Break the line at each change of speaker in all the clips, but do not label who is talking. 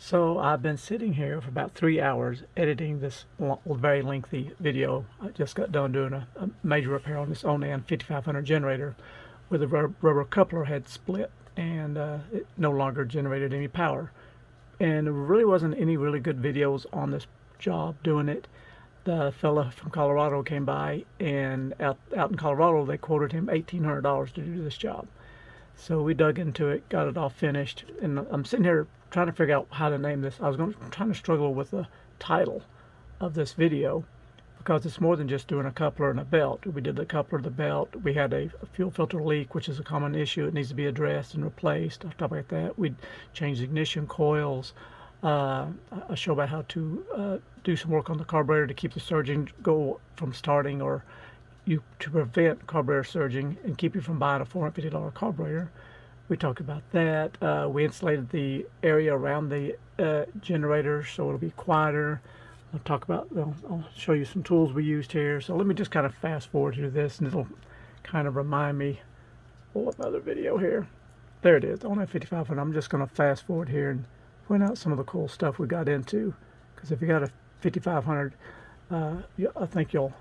So I've been sitting here for about 3 hours editing this very lengthy video. I just got done doing a major repair on this Onan 5500 generator where the rubber coupler had split and it no longer generated any power. And there really wasn't any really good videos on this job doing it. The fella from Colorado came by, and out in Colorado they quoted him $1,800 to do this job. So we dug into it, got it all finished, and I'm sitting here trying to figure out how to name this. I was trying to struggle with the title of this video because it's more than just doing a coupler and a belt. We did the coupler, the belt. We had a fuel filter leak, which is a common issue. It needs to be addressed and replaced. I'll talk about that. We changed ignition coils. I show about how to do some work on the carburetor to keep the surging go from starting, or to prevent carburetor surging and keep you from buying a $450 carburetor. We talked about that. We insulated the area around the generator so it'll be quieter. I'll show you some tools we used here. So let me just kind of fast forward through this, and it'll kind of remind me. Pull up another video here. There it is, on that 5500. I'm just going to fast forward here and point out some of the cool stuff we got into. Because if you got a 5500, I think you'll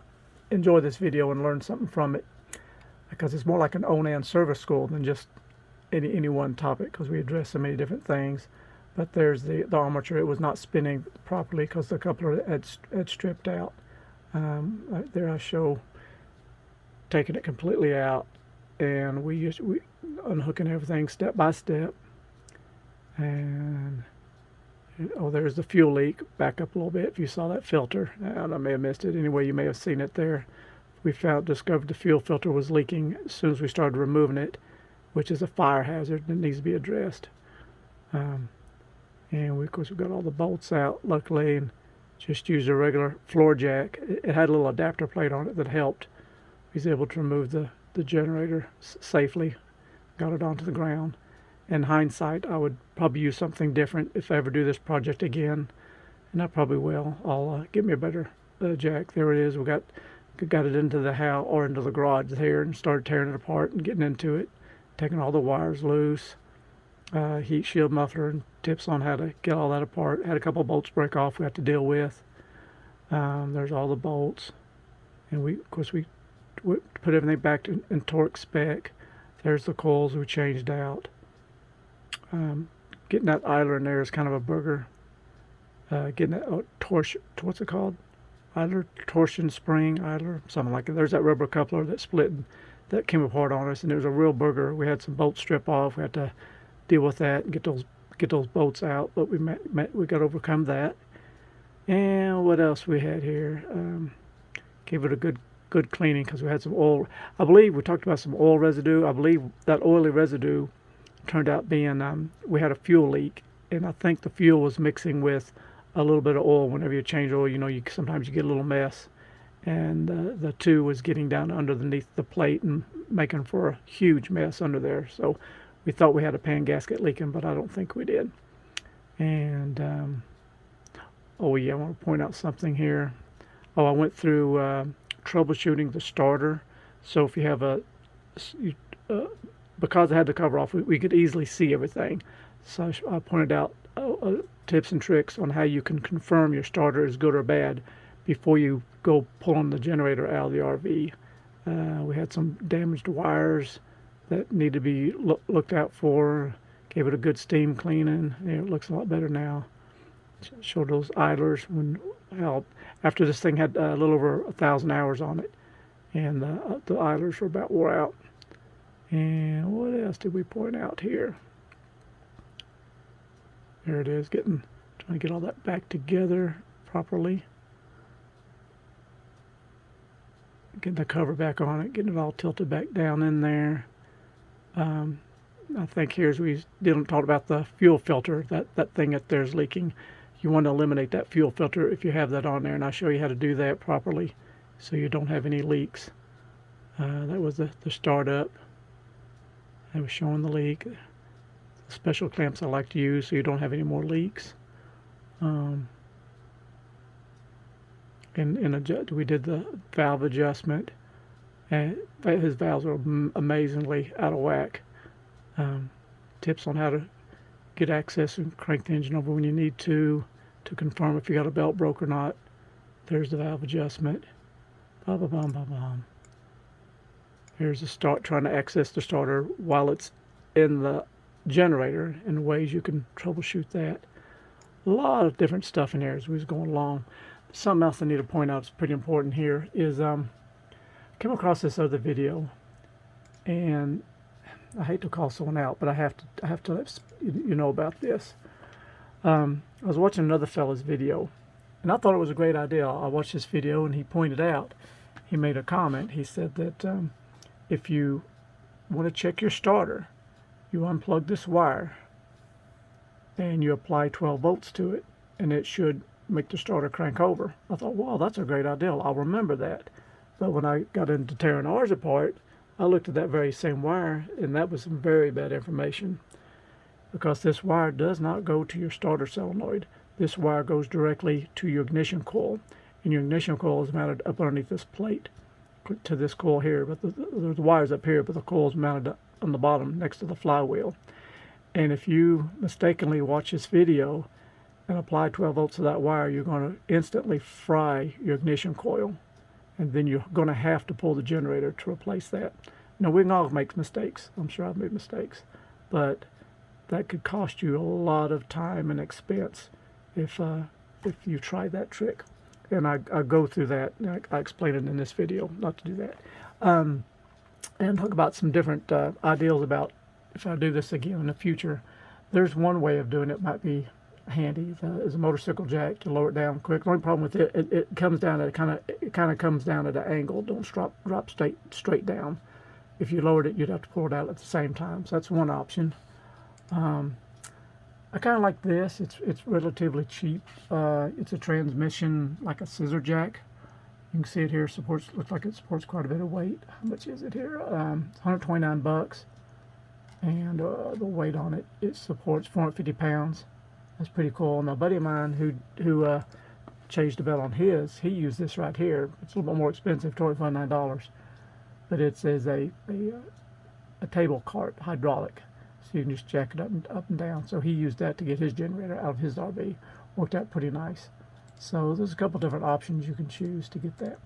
enjoy this video and learn something from it, because it's more like an Onan service school than just any one topic, because we address so many different things. But there's the armature. It was not spinning properly because the coupler had stripped out. Right there I show taking it completely out, and we unhooking everything step by step. And there's the fuel leak. Back up a little bit if you saw that filter. And I may have missed it. Anyway, you may have seen it there. We discovered the fuel filter was leaking as soon as we started removing it, which is a fire hazard that needs to be addressed. And of course we got all the bolts out, luckily, and just used a regular floor jack. It had a little adapter plate on it that helped. We was able to remove the generator safely, got it onto the ground. In hindsight, I would probably use something different if I ever do this project again, and I probably will. I'll get me a better jack. There it is. We got it into the house or into the garage here, and started tearing it apart and getting into it, taking all the wires loose. Heat shield muffler and tips on how to get all that apart. Had a couple bolts break off we had to deal with. There's all the bolts, and of course we put everything back in torque spec. There's the coils we changed out. Getting that idler in there is kind of a burger. Getting that torsion, what's it called? Idler, torsion spring, idler, something like that. There's that rubber coupler that split and that came apart on us, and it was a real burger. We had some bolts strip off. We had to deal with that and get those bolts out, but we got to overcome that. And what else we had here? Gave it a good cleaning because we had some oil. I believe we talked about some oil residue. I believe that oily residue turned out being we had a fuel leak, and I think the fuel was mixing with a little bit of oil. Whenever you change oil, sometimes you get a little mess, and the two was getting down underneath the plate and making for a huge mess under there. So we thought we had a pan gasket leaking, but I don't think we did. And oh yeah, I want to point out something here. I went through troubleshooting the starter. So if you have because I had the cover off, we could easily see everything. So I pointed out tips and tricks on how you can confirm your starter is good or bad before you go pulling the generator out of the RV. We had some damaged wires that need to be looked out for. Gave it a good steam cleaning. It looks a lot better now. Showed those idlers after this thing had a little over 1,000 hours on it, and the idlers were about wore out. And what else did we point out here? There it is, trying to get all that back together properly. Getting the cover back on it, getting it all tilted back down in there. I think here's we didn't talk about the fuel filter, that thing that there's leaking. You want to eliminate that fuel filter if you have that on there, and I'll show you how to do that properly so you don't have any leaks. That was the startup. I was showing the leak. The special clamps I like to use so you don't have any more leaks. And we did the valve adjustment, and his valves are amazingly out of whack. Tips on how to get access and crank the engine over when you need to confirm if you got a belt broke or not. There's the valve adjustment. Blah, blah, blah, blah, blah. Here's the start, trying to access the starter while it's in the generator, and ways you can troubleshoot that. A lot of different stuff in here as we was going along. Something else I need to point out is pretty important here is I came across this other video, and I hate to call someone out, but I have to let you know about this. I was watching another fella's video, and I thought it was a great idea. I watched this video, and he pointed out, he made a comment. He said that if you want to check your starter, you unplug this wire and you apply 12 volts to it, and it should make the starter crank over. I thought, wow, that's a great idea. I'll remember that. But when I got into tearing ours apart, I looked at that very same wire, and that was some very bad information, because this wire does not go to your starter solenoid. This wire goes directly to your ignition coil, and your ignition coil is mounted up underneath this plate to this coil here, but the wire's up here, but the coil is mounted on the bottom next to the flywheel. And if you mistakenly watch this video and apply 12 volts to that wire, you're going to instantly fry your ignition coil, and then you're going to have to pull the generator to replace that. Now, we can all make mistakes. I'm sure I've made mistakes, but that could cost you a lot of time and expense if you try that trick. And I go through that. I explain it in this video not to do that. And talk about some different ideas about if I do this again in the future. There's one way of doing it might be handy. Is a motorcycle jack to lower it down quick. The only problem with it comes down at it kind of comes down at an angle. Don't drop straight down. If you lowered it, you'd have to pull it out at the same time. So that's one option. I kind of like this. It's relatively cheap. It's a transmission, like a scissor jack. You can see it here. Looks like it supports quite a bit of weight. How much is it here? 129 bucks. And the weight on it, it supports 450 pounds. That's pretty cool. And a buddy of mine who changed the belt on his, he used this right here. It's a little bit more expensive, $29, but it's as a table cart, hydraulic. So you can just jack it up and down. So he used that to get his generator out of his RV. Worked out pretty nice. So there's a couple different options you can choose to get that.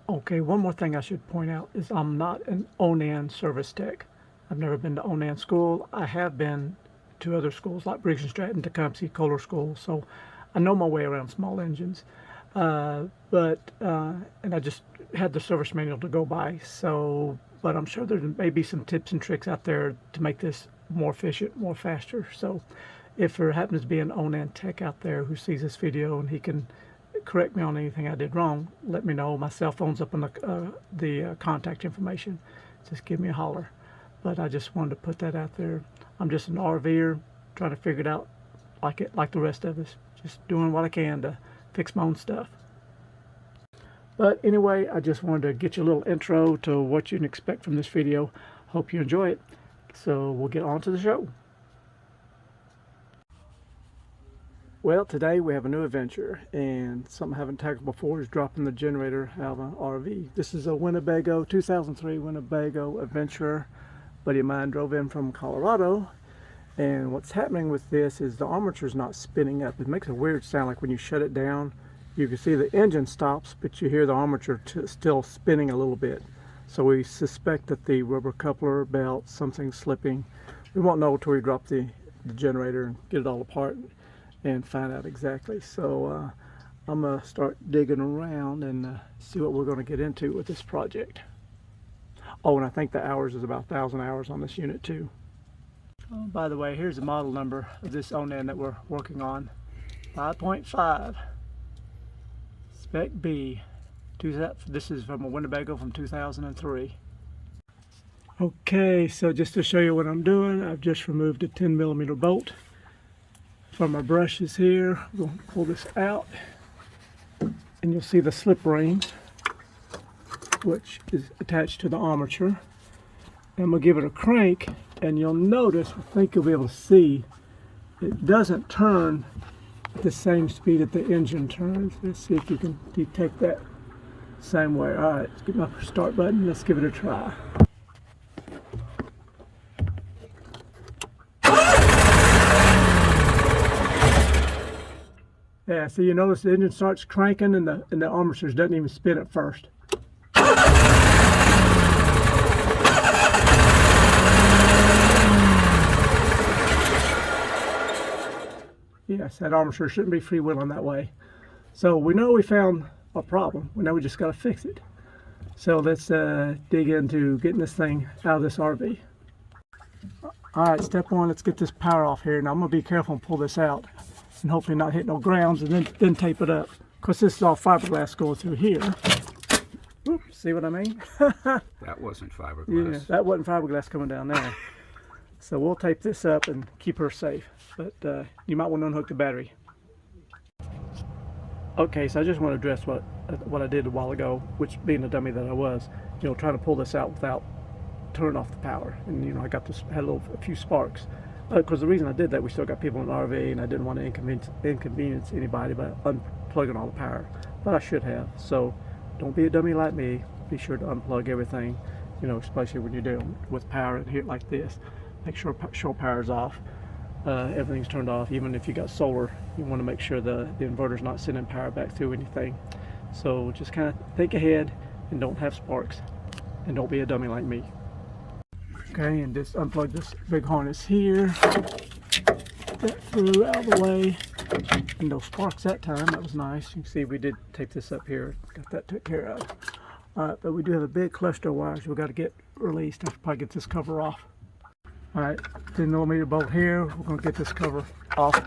Okay, one more thing I should point out is I'm not an Onan service tech. I've never been to Onan school. I have been to other schools like Briggs & Stratton, Tecumseh, Kohler School. So I know my way around small engines. And I just had the service manual to go by. But I'm sure there may be some tips and tricks out there to make this more efficient, more faster. So if there happens to be an Onan tech out there who sees this video and he can correct me on anything I did wrong, let me know. My cell phone's up on the contact information. Just give me a holler. But I just wanted to put that out there. I'm just an RVer trying to figure it out like the rest of us. Just doing what I can to fix my own stuff. But anyway, I just wanted to get you a little intro to what you can expect from this video. Hope you enjoy it. So we'll get on to the show. Well, today we have a new adventure, and something I haven't tackled before is dropping the generator out of an RV. This is a Winnebago, 2003 Winnebago Adventurer. A buddy of mine drove in from Colorado, and what's happening with this is the armature's not spinning up. It makes a weird sound, like when you shut it down. You can see the engine stops, but you hear the armature still spinning a little bit. So we suspect that the rubber coupler belt, something's slipping. We won't know until we drop the generator and get it all apart and find out exactly. So I'm going to start digging around and see what we're going to get into with this project. Oh, and I think the hours is about 1,000 hours on this unit too. Oh, by the way, here's the model number of this Onan that we're working on. 5.5. Spec B. This is from a Winnebago from 2003. Okay, so just to show you what I'm doing, I've just removed a 10mm bolt from my brushes here. We'll pull this out, and you'll see the slip rings, which is attached to the armature. And we'll give it a crank, and you'll notice, I think you'll be able to see, it doesn't turn at the same speed that the engine turns. Let's see if you can detect that same way. All right, let's get my start button. Let's give it a try. Yeah, so you notice the engine starts cranking and the armature doesn't even spin at first. Yes, that armature shouldn't be freewheeling that way. So we know we found a problem. We know we just got to fix it. So let's dig into getting this thing out of this RV. All right, step one, let's get this power off here. Now I'm gonna be careful and pull this out and hopefully not hit no grounds and then tape it up. Of course, this is all fiberglass going through here. Oops, see what I mean?
That wasn't fiberglass.
Yeah, that wasn't fiberglass coming down there. So we'll tape this up and keep her safe. But you might want to unhook the battery. Okay, so I just want to address what I did a while ago, which being the dummy that I was, you know, trying to pull this out without turning off the power. And you know, I got this, had a few sparks. Because the reason I did that, we still got people in the RV, and I didn't want to inconvenience anybody by unplugging all the power. But I should have. So don't be a dummy like me. Be sure to unplug everything, you know, especially when you're dealing with power and here like this. Make sure power's off. Everything's turned off. Even if you got solar, you want to make sure the inverter's not sending power back through anything. So just kind of think ahead and don't have sparks, and don't be a dummy like me. Okay, and just unplug this big harness here. Get that through out of the way. And no sparks that time. That was nice. You can see we did tape this up here. Got that took care of. Alright, but we do have a big cluster of wires we've got to get released. I should probably get this cover off. Alright, 10mm bolt here. We're going to get this cover off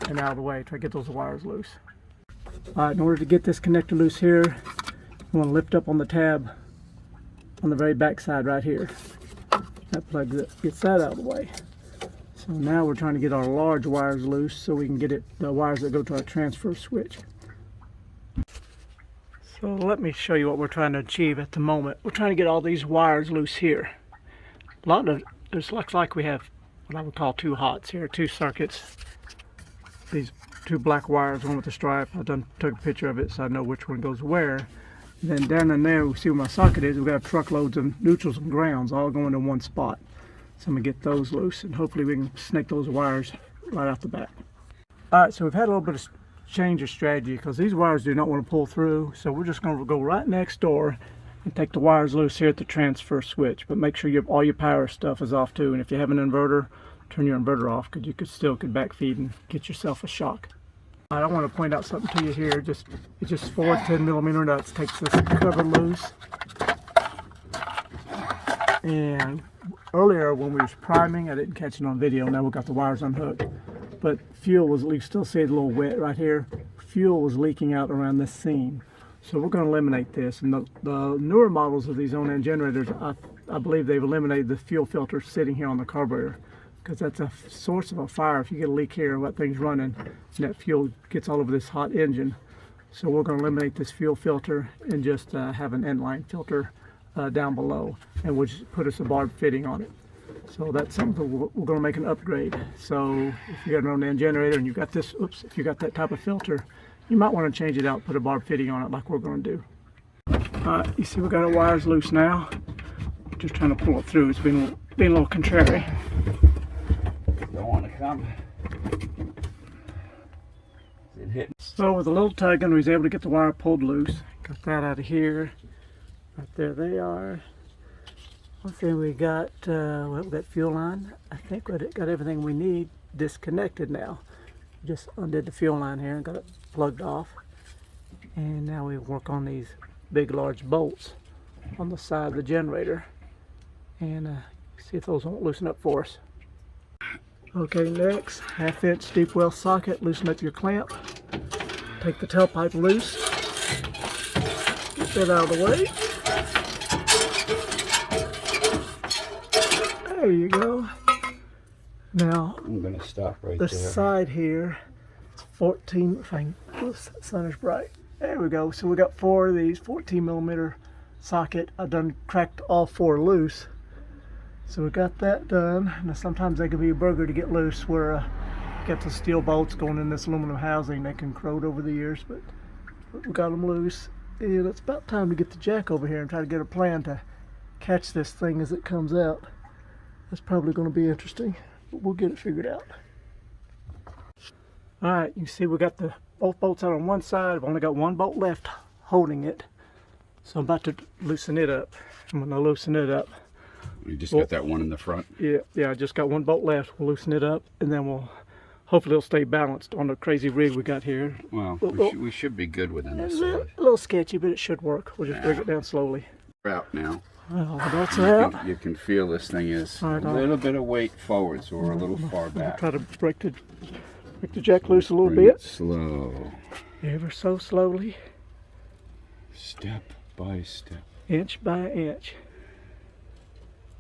and out of the way. Try to get those wires loose. Alright, in order to get this connector loose here, you want to lift up on the tab on the very back side right here. That plug gets that out of the way. So now we're trying to get our large wires loose so we can get the wires that go to our transfer switch. So let me show you what we're trying to achieve at the moment. We're trying to get all these wires loose here. It looks like we have what I would call two hots here, two circuits. These two black wires, one with a stripe. I took a picture of it so I know which one goes where. And then down in there, we see where my socket is. We've got truckloads of neutrals and grounds all going to one spot. So I'm gonna get those loose and hopefully we can snake those wires right off the bat. All right, so we've had a little bit of change of strategy because these wires do not want to pull through. So we're just gonna go right next door and take the wires loose here at the transfer switch. But make sure all your power stuff is off too. And if you have an inverter, turn your inverter off because you could backfeed and get yourself a shock. I want to point out something to you here. It's just 4 10mm nuts. Takes this cover loose. And earlier when we was priming, I didn't catch it on video. Now we've got the wires unhooked. But fuel was, you still see it a little wet right here. Fuel was leaking out around this seam. So we're going to eliminate this. And the newer models of these Onan generators, I believe they've eliminated the fuel filter sitting here on the carburetor, because that's a source of a fire. If you get a leak here and that thing's running, and that fuel gets all over this hot engine. So we're going to eliminate this fuel filter and just have an inline filter down below, and we'll just put us a barb fitting on it. So that's something we're going to make an upgrade. So if you got an Onan generator and you got this, if you got that type of filter, you might want to change it out, put a barb fitting on it like we're going to do. Alright, you see we got our wires loose now. Just trying to pull it through. It's been a little contrary.
Don't want to come. It hit.
So with a little tugging, we was able to get the wire pulled loose. Got that out of here. Right there they are. One thing we got, that fuel line. I think we got everything we need disconnected now. Just undid the fuel line here and got it plugged off. And now we work on these big large bolts on the side of the generator. And see if those won't loosen up for us. Okay, next, 1/2 inch deep well socket, loosen up your clamp. Take the tailpipe loose. Get that out of the way. There you go. Now,
I'm going to stop right
the
there.
side here, it's 14, the sun is bright. There we go. So we got 4 of these 14mm socket. I done cracked all 4 loose. So we got that done. Now sometimes they can be a burger to get loose where got the steel bolts going in this aluminum housing. They can corrode over the years, but we got them loose. And it's about time to get the jack over here and try to get a plan to catch this thing as it comes out. That's probably going to be interesting, but we'll get it figured out. Alright, you see we got the both bolts out on one side. I've only got one bolt left holding it. So I'm about to loosen it up. I'm going to loosen it up.
You just got that one in the front?
Yeah, I just got one bolt left. We'll loosen it up, and then hopefully it'll stay balanced on the crazy rig we got here.
Well, we should be good within this.
A little sketchy, but it should work. We'll just bring it down slowly.
We're out now.
Well, that's out.
You can feel this thing is
Right,
a little bit of weight forward, so we're a little far
I'll
back.
try to break the jack loose a little
Bring
bit.
it slow.
Ever so slowly.
Step by step.
Inch by inch.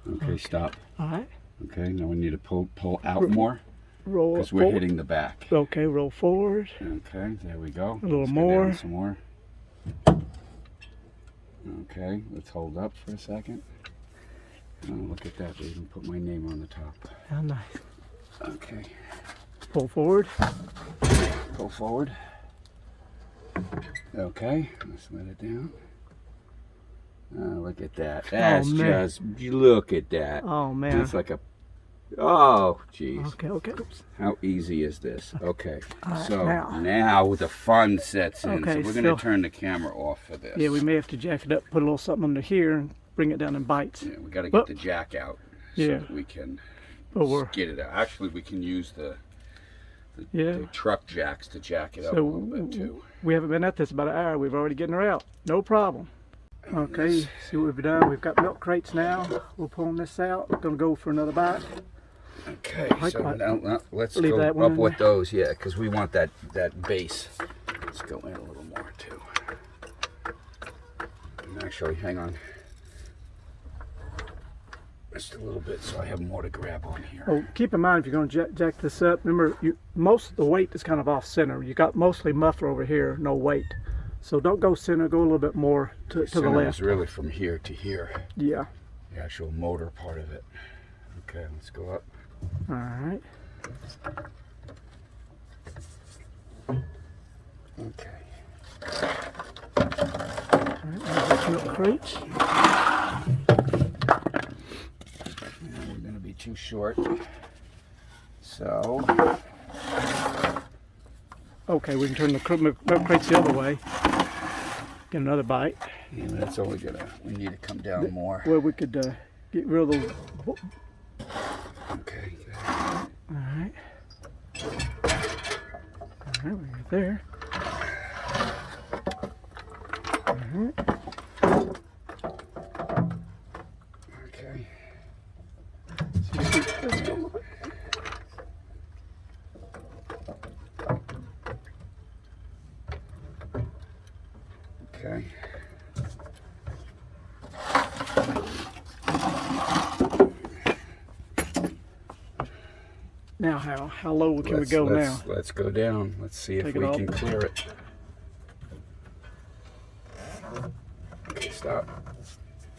Okay, stop.
All right.
Okay, now we need to pull out more
Roll
because we're
forward.
hitting the back.
Okay, roll forward.
Okay, there we go.
A little
Let's go
more.
down some more. Okay, let's hold up for a second. Oh, look at that, they even put my name on the top.
How nice.
Okay,
Pull forward.
pull forward. Okay, let's let it down. Oh, look at that. That's
man.
just, look at that.
Oh man.
That's like a, oh, jeez.
Okay. Oops.
How easy is this? Okay,
right,
so
now.
now the fun sets in.
Okay,
so we're going
so-
to turn the camera off for this.
Yeah, we may have to jack it up, put a little something under here, and bring it down in bites.
Yeah, we got to get
Well,
the jack out
yeah.
so that we can
But we're
get it out. Actually, we can use the
yeah.
truck jacks to jack it up
So
a little bit too.
we haven't been at this about an hour. We've already getting her out. No problem. Okay, see what we've done. We've got milk crates now. We're pulling this out. We're gonna go for another bite.
Okay,
Like
so
what?
now let's
Leave
go
that one
up
in
with
there.
those, yeah, because we want that base. Let's go in a little more too. And actually, hang on. Just a little bit so I have more to grab on here.
Oh, keep in mind if you're gonna jack this up. Remember, most of the weight is kind of off center. You got mostly muffler over here, no weight. So don't go center. Go a little bit more to the
Center
left.
is really from here to here.
Yeah.
The actual motor part of it. Okay, let's go up.
All right.
Okay.
All right. There's the milk crates.
Now we're going to be too short. So,
Okay, we can turn the milk crates the other way. Get another bite.
yeah, that's only gonna. We need to come down more.
Where we could get rid of those.
Okay. Good.
All right. All right, we're there. All right.
Okay.
Let's go a little bit.
Okay.
Now, how low can we go now?
Let's go down. Let's see if
Take
we
it off.
can clear it. Okay, stop.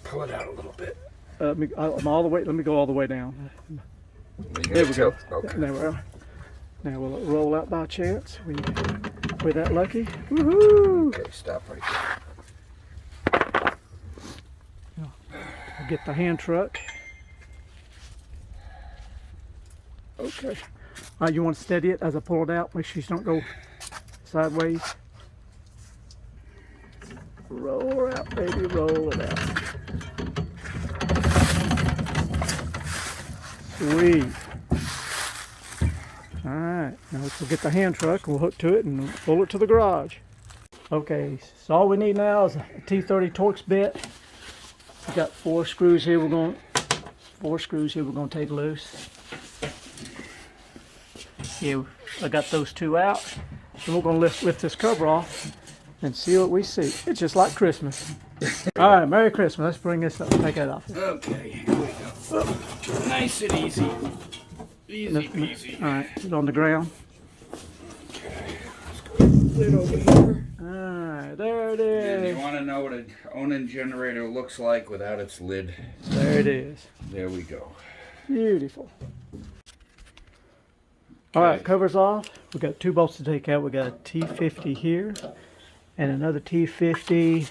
Pull it out a little bit.
I'm all the way. Let me go all the way down. There we go.
Okay.
There we are. Now will it roll out by chance? We're that lucky. Woohoo!
Okay, stop right there.
I'll get the hand truck. Okay. You want to steady it as I pull it out. Make sure you don't go sideways. Roll her out, baby. Roll it out. Sweet. All right. Now we'll get the hand truck. We'll hook to it and pull it to the garage. Okay. So all we need now is a T30 Torx bit. We got four screws here. We're going to take loose. Yeah, I got those two out. And we're going to lift this cover off and see what we see. It's just like Christmas. All right, Merry Christmas. Let's bring this up. Take that off.
Okay, here we go. Nice and easy. Easy peasy.
All right, put it on the ground.
Okay, let's go lid over here.
All right, there it
And you
is.
want to know what an Onan generator looks like without its lid?
There it is.
There we go.
Beautiful. All right, cover's off. We got two bolts to take out. We got a T50 here and another T50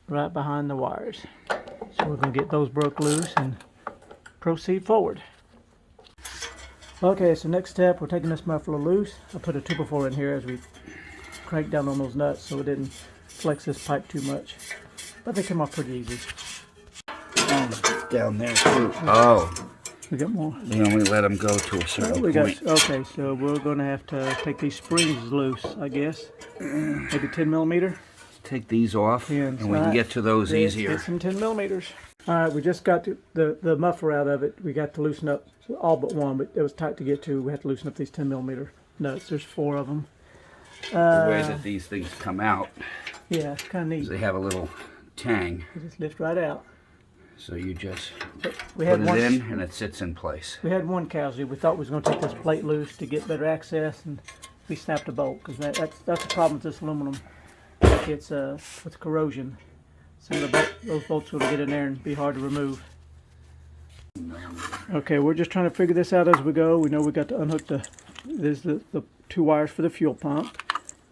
right behind the wires. So we're going to get those broke loose and proceed forward. Okay, so next step, we're taking this muffler loose. I put a 2x4 in here as we crank down on those nuts so it didn't flex this pipe too much. But they come off pretty easy.
Down there too. Oh.
We got more.
We only let them go to a certain point.
Okay, so we're going to have to take these springs loose, I guess. Maybe 10 millimeter.
Take these off, and we can get to those easier.
Get some 10 millimeters. All right, we just got the muffler out of it. We got to loosen up all but one, but it was tight to get to. We had to loosen up these 10 millimeter nuts. There's 4 of them.
The way that these things come out,
yeah, it's kind of neat.
They have a little tang.
They just lift right out.
So you just
put
it in, and it sits in place.
We had one casualty. We thought we was going to take this plate loose to get better access, and we snapped a bolt because that's the problem with this aluminum. It's with corrosion. Some of those bolts will get in there and be hard to remove. Okay, we're just trying to figure this out as we go. We know we got to unhook there's the 2 wires for the fuel pump.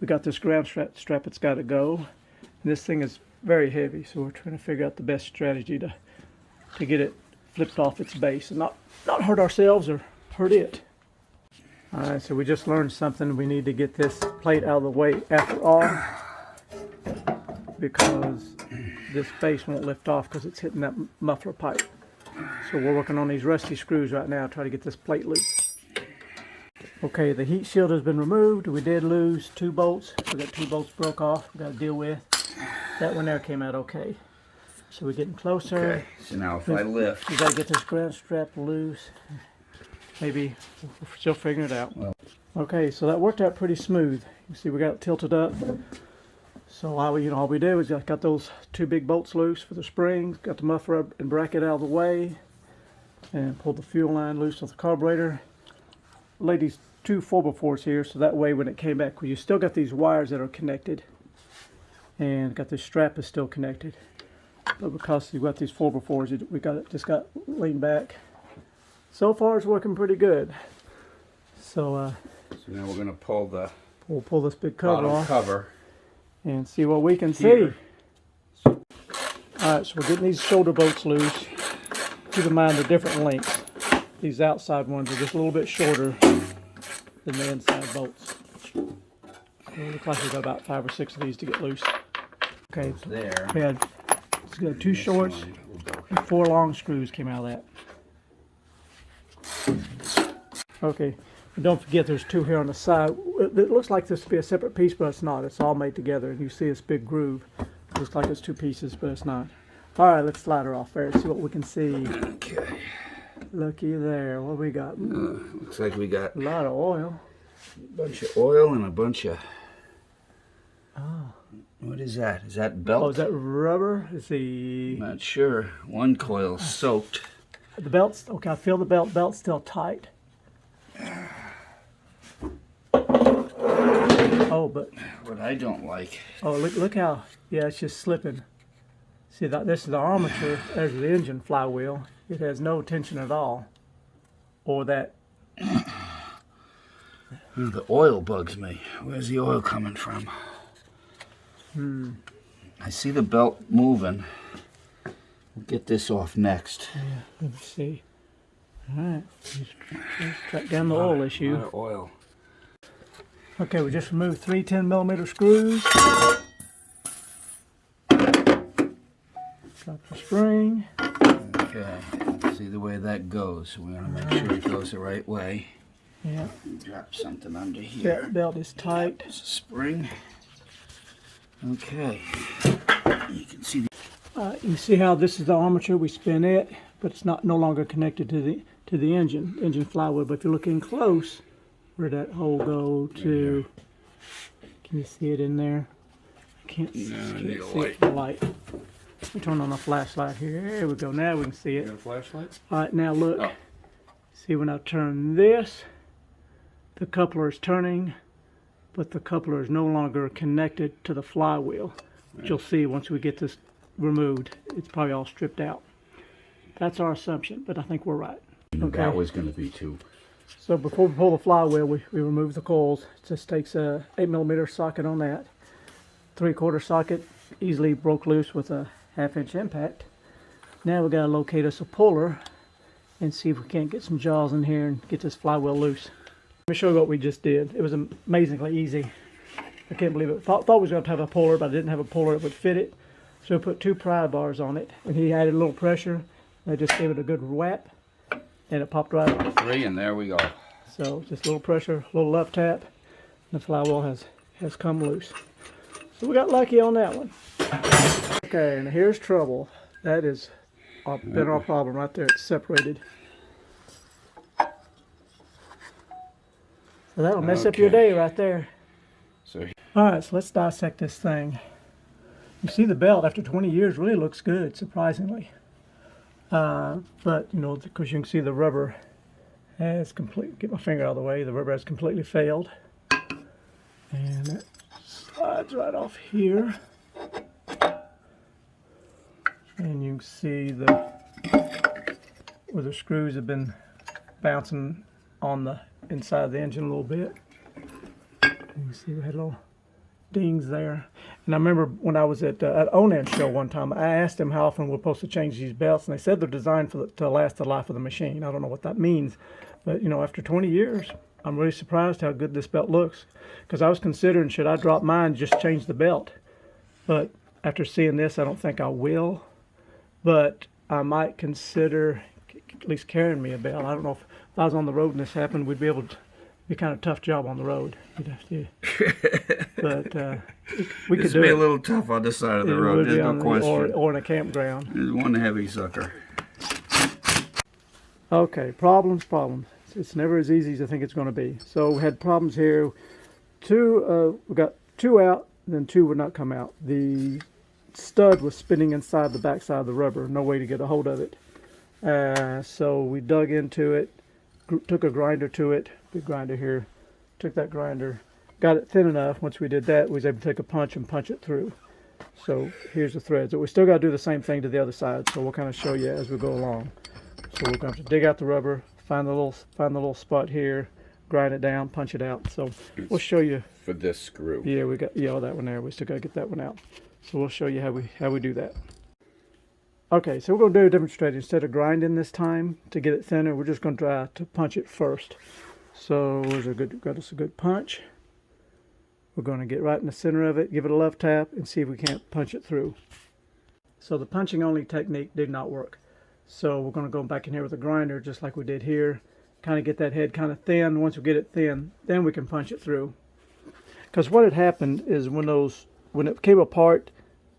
We got this ground strap it's got to go. And this thing is very heavy, so we're trying to figure out the best strategy to get it flipped off its base and not hurt ourselves or hurt it. Alright, so we just learned something. We need to get this plate out of the way after all, because this base won't lift off because it's hitting that muffler pipe. So we're working on these rusty screws right now, try to get this plate loose. Okay, the heat shield has been removed. We did lose 2 bolts. We got 2 bolts broke off we got to deal with. That one there came out okay. So we're getting closer.
Okay, so now if I lift,
we got to get this ground strap loose. Maybe we're still figuring it out.
Well,
okay, so that worked out pretty smooth. You see we got it tilted up. So all we did was got those 2 big bolts loose for the springs, got the muffler and bracket out of the way, and pulled the fuel line loose with the carburetor. Laid these 2 4x4s here, so that way when it came back, you still got these wires that are connected, and got this strap is still connected. But because you've got these 4x4s, we just got leaned back. So far it's working pretty good. So
now we're going to pull the
pull this big cover off and see what we can see. Alright, so we're getting these shoulder bolts loose. Keep in mind they're different lengths. These outside ones are just a little bit shorter than the inside bolts. So it looks like we got about 5 or 6 of these to get loose. Okay, so
there.
We had 2 shorts and 4 long screws came out of that. Okay, and don't forget there's 2 here on the side. It looks like this to be a separate piece, but it's not. It's all made together, and you see this big groove. It looks like it's 2 pieces, but it's not. Alright, let's slide her off there and see what we can see.
Okay.
Looky there, what we got?
Looks like we got
a lot of oil.
A bunch of oil and a bunch of... What is that? Is that belt?
Oh, is that rubber? Is the...
Not sure. One coil soaked.
The belt's... Okay, I feel the belt's still tight. Oh, but...
What I don't like...
Oh, look how... Yeah, it's just slipping. See, this is the armature. There's the engine flywheel. It has no tension at all. Or that...
The oil bugs me. Where's the oil coming from? I see the belt moving. We'll get this off next.
Yeah, let me see. Alright, let's track down the oil issue.
A lot of oil.
Okay, we just removed 3 10mm screws. Drop the spring.
Okay, see the way that goes. We want to make sure it goes the right way.
Yeah.
Drop something under here.
That belt is tight.
There's a spring. Okay. You can see
you see how this is the armature. We spin it, but it's no longer connected to the engine flywheel. But if you're looking close, where'd that hole go to? Can you see it in there? I can't see the light. We turn on the flashlight here. There we go. Now we can see it.
You got a flashlight?
All right, now look. See, when I turn this, the coupler is turning, but the coupler is no longer connected to the flywheel. Which you'll see once we get this removed. It's probably all stripped out. That's our assumption, but I think we're right.
Okay. That was going to be too.
So before we pull the flywheel, we remove the coils. It just takes a 8mm socket on that. 3/4 socket easily broke loose with a 1/2 inch impact. Now we got to locate us a puller, and see if we can't get some jaws in here and get this flywheel loose. Let me show you what we just did. It was amazingly easy. I can't believe it. Thought we was going to have a puller, but I didn't have a puller that would fit it. So I put 2 pry bars on it, and he added a little pressure. I just gave it a good whap, and it popped right off.
3, and there we go.
So just a little pressure, a little left tap, and the flywheel has come loose. So we got lucky on that one. Okay, and here's trouble. That is been our problem right there. It's separated. So that'll mess up your day right there.
So,
all right, so let's dissect this thing. You see the belt after 20 years really looks good, surprisingly. But, you know, because you can see the rubber has completely, get my finger out of the way, the rubber has completely failed. And it slides right off here. And you can see where the screws have been bouncing on the inside of the engine a little bit. You can see we had little dings there. And I remember when I was at Onan show one time, I asked them how often we're supposed to change these belts, and they said they're designed to last the life of the machine. I don't know what that means, but you know, after 20 years, I'm really surprised how good this belt looks. Because I was considering, should I drop mine, just change the belt? But after seeing this, I don't think I will. But I might consider at least carrying me a belt. I don't know if I was on the road and this happened, we'd be able to. Be kind of tough job on the road. You'd have to, but we could do
be
it.
a little tough on this side of the road. There's no question.
Or in a campground.
There's one heavy sucker.
Okay, problems. It's never as easy as I think it's going to be. So we had problems here. We got 2 out, then 2 would not come out. The stud was spinning inside the backside of the rubber. No way to get a hold of it. So we dug into it, took a grinder to it. Big grinder here. Took that grinder, got it thin enough. Once we did that, we was able to take a punch and punch it through. So here's the threads. But we still got to do the same thing to the other side. So we'll kind of show you as we go along. So we're going to have to dig out the rubber, find the little spot here, grind it down, punch it out. So we'll show you
for this screw.
Yeah, we got that one there. We still got to get that one out. So we'll show you how we do that. Okay, so we're going to do a different strategy. Instead of grinding this time to get it thinner, we're just going to try to punch it first. So got us a good punch. We're going to get right in the center of it, give it a left tap, and see if we can't punch it through. So the punching only technique did not work. So we're going to go back in here with a grinder, just like we did here. Kind of get that head kind of thin. Once we get it thin, then we can punch it through. Because what had happened is when it came apart,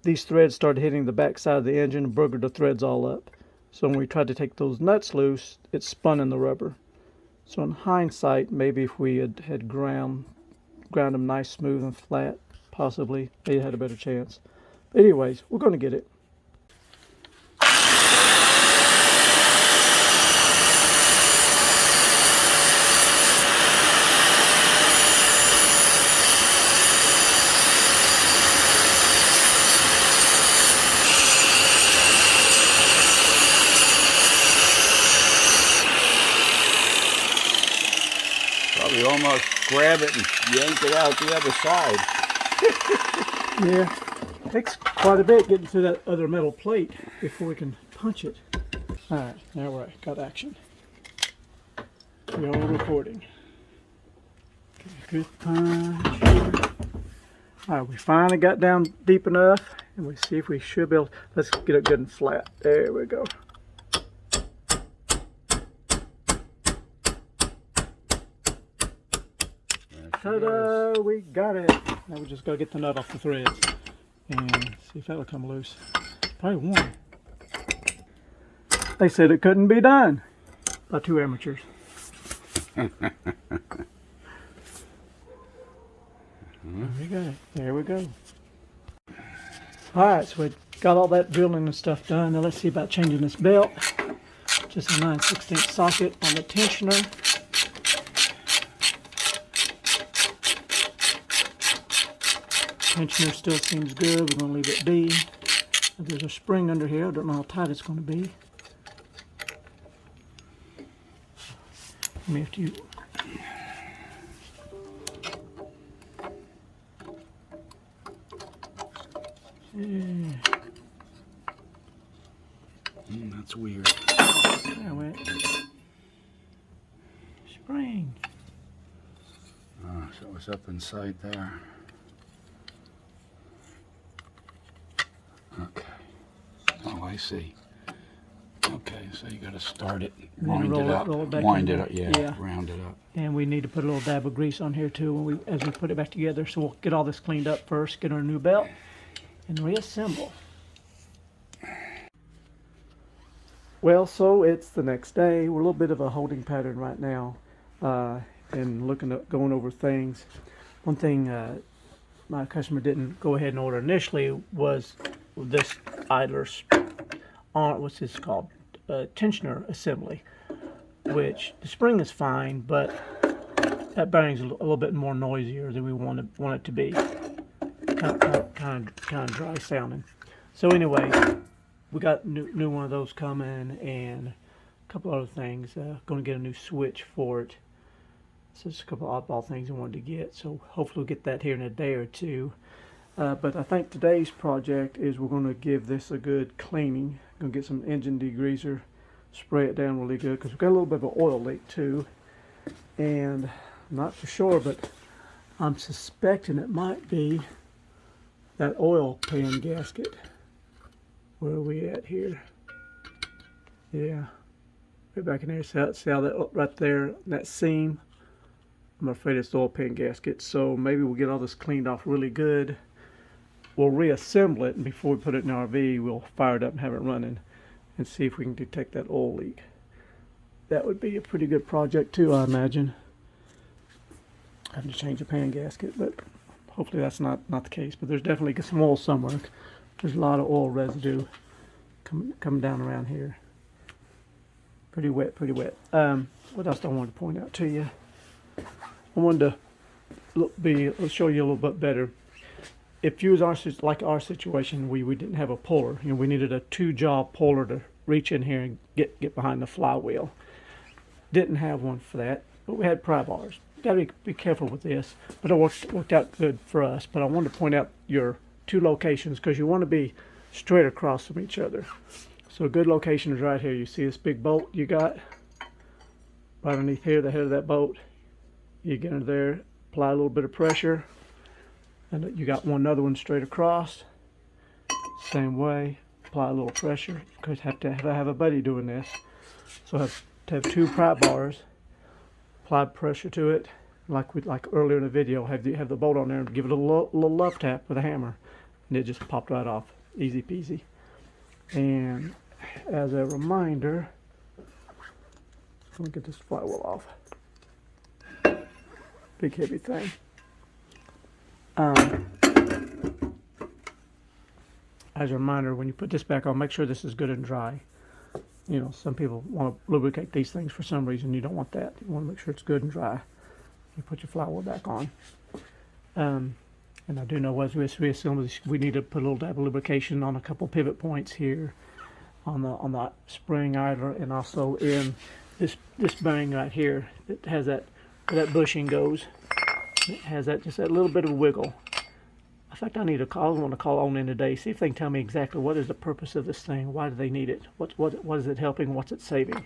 these threads started hitting the back side of the engine and boogered the threads all up. So when we tried to take those nuts loose, it spun in the rubber. So in hindsight, maybe if we had ground them nice, smooth, and flat, possibly, they had a better chance. But anyways, we're going to get it.
Probably almost grab it and yank it out the other side.
Yeah, it takes quite a bit getting through that other metal plate before we can punch it. All right, now we're got action. We're all recording. Good punch here. All right, we finally got down deep enough, and we see if we should be able. Let's get it good and flat. There we go. Ta-da! We got it. Now we just gotta get the nut off the threads and see if that'll come loose. Probably won't. They said it couldn't be done by 2 amateurs. There we go. There we go. All right, so we got all that drilling and stuff done. Now let's see about changing this belt. Just a 9/16 socket on the tensioner. Tensioner still seems good. We're going to leave it be. There's a spring under here. I don't know how tight it's going to be. Let me have to.
That's weird.
There we went.
was up inside there. Okay. Oh, I see. Okay, so you got to start it, wind it up, wind it up, yeah, round it up.
And we need to put a little dab of grease on here too as we put it back together. So we'll get all this cleaned up first, get our new belt, and reassemble. Well, so it's the next day. We're a little bit of a holding pattern right now, and looking at going over things. One thing my customer didn't go ahead and order initially was this idler's what's this called? Tensioner assembly, which the spring is fine, but that bearing's a little bit more noisier than we want it to be. Kind of dry sounding. So anyway, we got new one of those coming, and a couple other things. Going to get a new switch for it. So just a couple oddball things I wanted to get. So hopefully we'll get that here in a day or two. But I think today's project is we're going to give this a good cleaning. Going to get some engine degreaser, spray it down really good, because we've got a little bit of an oil leak too. And I'm not for sure, but I'm suspecting it might be that oil pan gasket. Where are we at here? Yeah, right back in there. See how that right there, that seam? I'm afraid it's the oil pan gasket. So maybe we'll get all this cleaned off really good. We'll reassemble it, and before we put it in the RV, we'll fire it up and have it running and see if we can detect that oil leak. That would be a pretty good project too, I imagine. Having to change a pan gasket, but hopefully that's not the case. But there's definitely some oil somewhere. There's a lot of oil residue coming down around here. Pretty wet, pretty wet. What else do I want to point out to you? I wanted to show you a little bit better. If you was like our situation, we didn't have a puller. You know, we needed a 2-jaw puller to reach in here and get behind the flywheel. Didn't have one for that, but we had pry bars. Got to be careful with this, but it worked out good for us. But I wanted to point out your 2 locations, because you want to be straight across from each other. So a good location is right here. You see this big bolt you got right underneath here, the head of that bolt. You get under there, apply a little bit of pressure, and you got another one straight across. Same way, apply a little pressure. Because have to have a buddy doing this. So have to have 2 pry bars. Apply pressure to it, like earlier in the video. Have the bolt on there and give it a little love tap with a hammer, and it just popped right off, easy peasy. And as a reminder, let me get this flywheel off. Big heavy thing. As a reminder, when you put this back on, make sure this is good and dry. You know, some people want to lubricate these things for some reason. You don't want that. You want to make sure it's good and dry. You put your flywheel back on. And I do know as we reassemble this, we need to put a little dab of lubrication on a couple pivot points here on the spring idler, and also in this bearing right here that has that bushing goes. It has just that little bit of wiggle. In fact, I want to call Onan today, see if they can tell me exactly what is the purpose of this thing. Why do they need it? What is it helping? What's it saving?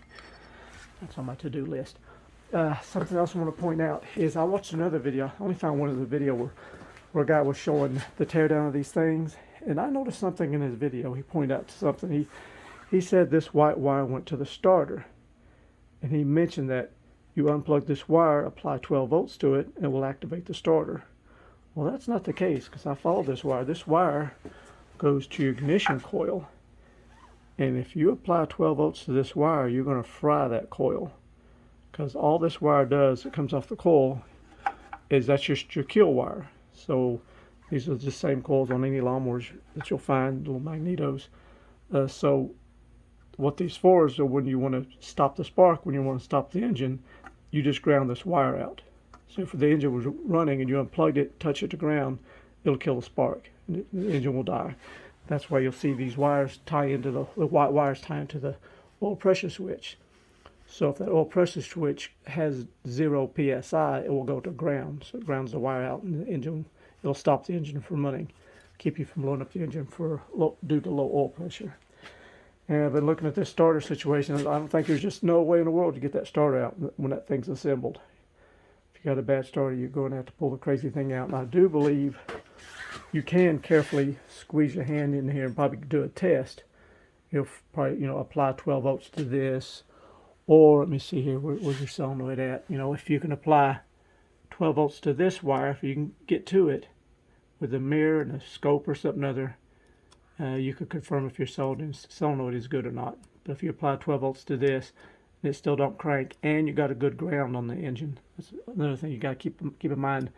That's on my to-do list. Something else I want to point out is I watched another video. I only found one of the video where a guy was showing the teardown of these things, and I noticed something in his video. He pointed out something. He said this white wire went to the starter, and he mentioned that you unplug this wire, apply 12 volts to it, and it will activate the starter. Well, that's not the case, because I followed this wire. This wire goes to your ignition coil, and if you apply 12 volts to this wire, you're going to fry that coil, because all this wire does, it comes off the coil, is that's just your kill wire. So these are the same coils on any lawnmowers that you'll find, little magnetos. So what these for is when you want to stop the spark, when you want to stop the engine, you just ground this wire out. So if the engine was running and you unplugged it, touch it to ground, it'll kill the spark, and the engine will die. That's why you'll see these wires tie into the white wires tie into the oil pressure switch. So if that oil pressure switch has 0 psi, it will go to ground. So it grounds the wire out, and the engine, it'll stop the engine from running, keep you from blowing up the engine due to low oil pressure. And I've been looking at this starter situation. I don't think there's just no way in the world to get that starter out when that thing's assembled. If If you got a bad starter, you're going to have to pull the crazy thing out. And I do believe you can carefully squeeze your hand in here and probably do a test. You'll probably, apply 12 volts to this. Or, let me see here, where's your solenoid at? If you can apply 12 volts to this wire, if you can get to it with a mirror and a scope or something other, you could confirm if your solenoid is good or not. But if you apply 12 volts to this, and it still don't crank, and you got a good ground on the engine. That's another thing you got to keep in mind.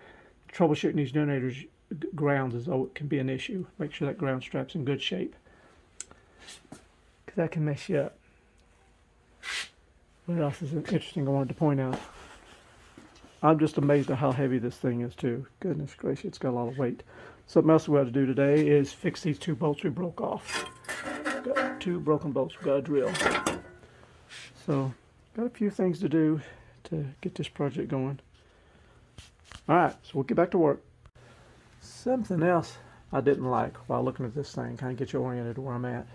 Troubleshooting these generators, grounds can be an issue. Make sure that ground strap's in good shape, because that can mess you up. What else is interesting I wanted to point out? I'm just amazed at how heavy this thing is too. Goodness gracious, it's got a lot of weight. Something else we got to do today is fix these 2 bolts we broke off. Got 2 broken bolts we got to drill. So, got a few things to do to get this project going. Alright, so we'll get back to work. Something else I didn't like while looking at this thing, kind of get you oriented to where I'm at.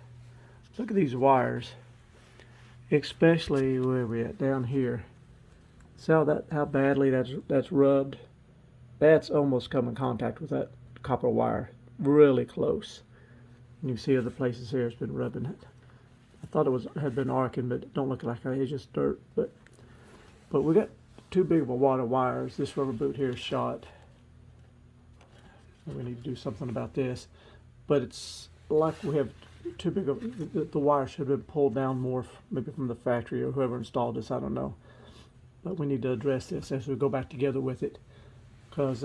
Look at these wires. Especially where we're at down here. See how badly that's rubbed? That's almost come in contact with that copper wire. Really close. And you see other places here it's been rubbing it. I thought it had been arcing, but it don't look like it's just dirt. But we got too big of a wad of wires. This rubber boot here is shot. We need to do something about this. But it's like we have too big of the wire should have been pulled down more, maybe from the factory or whoever installed this. I don't know, but we need to address this as we go back together with it, because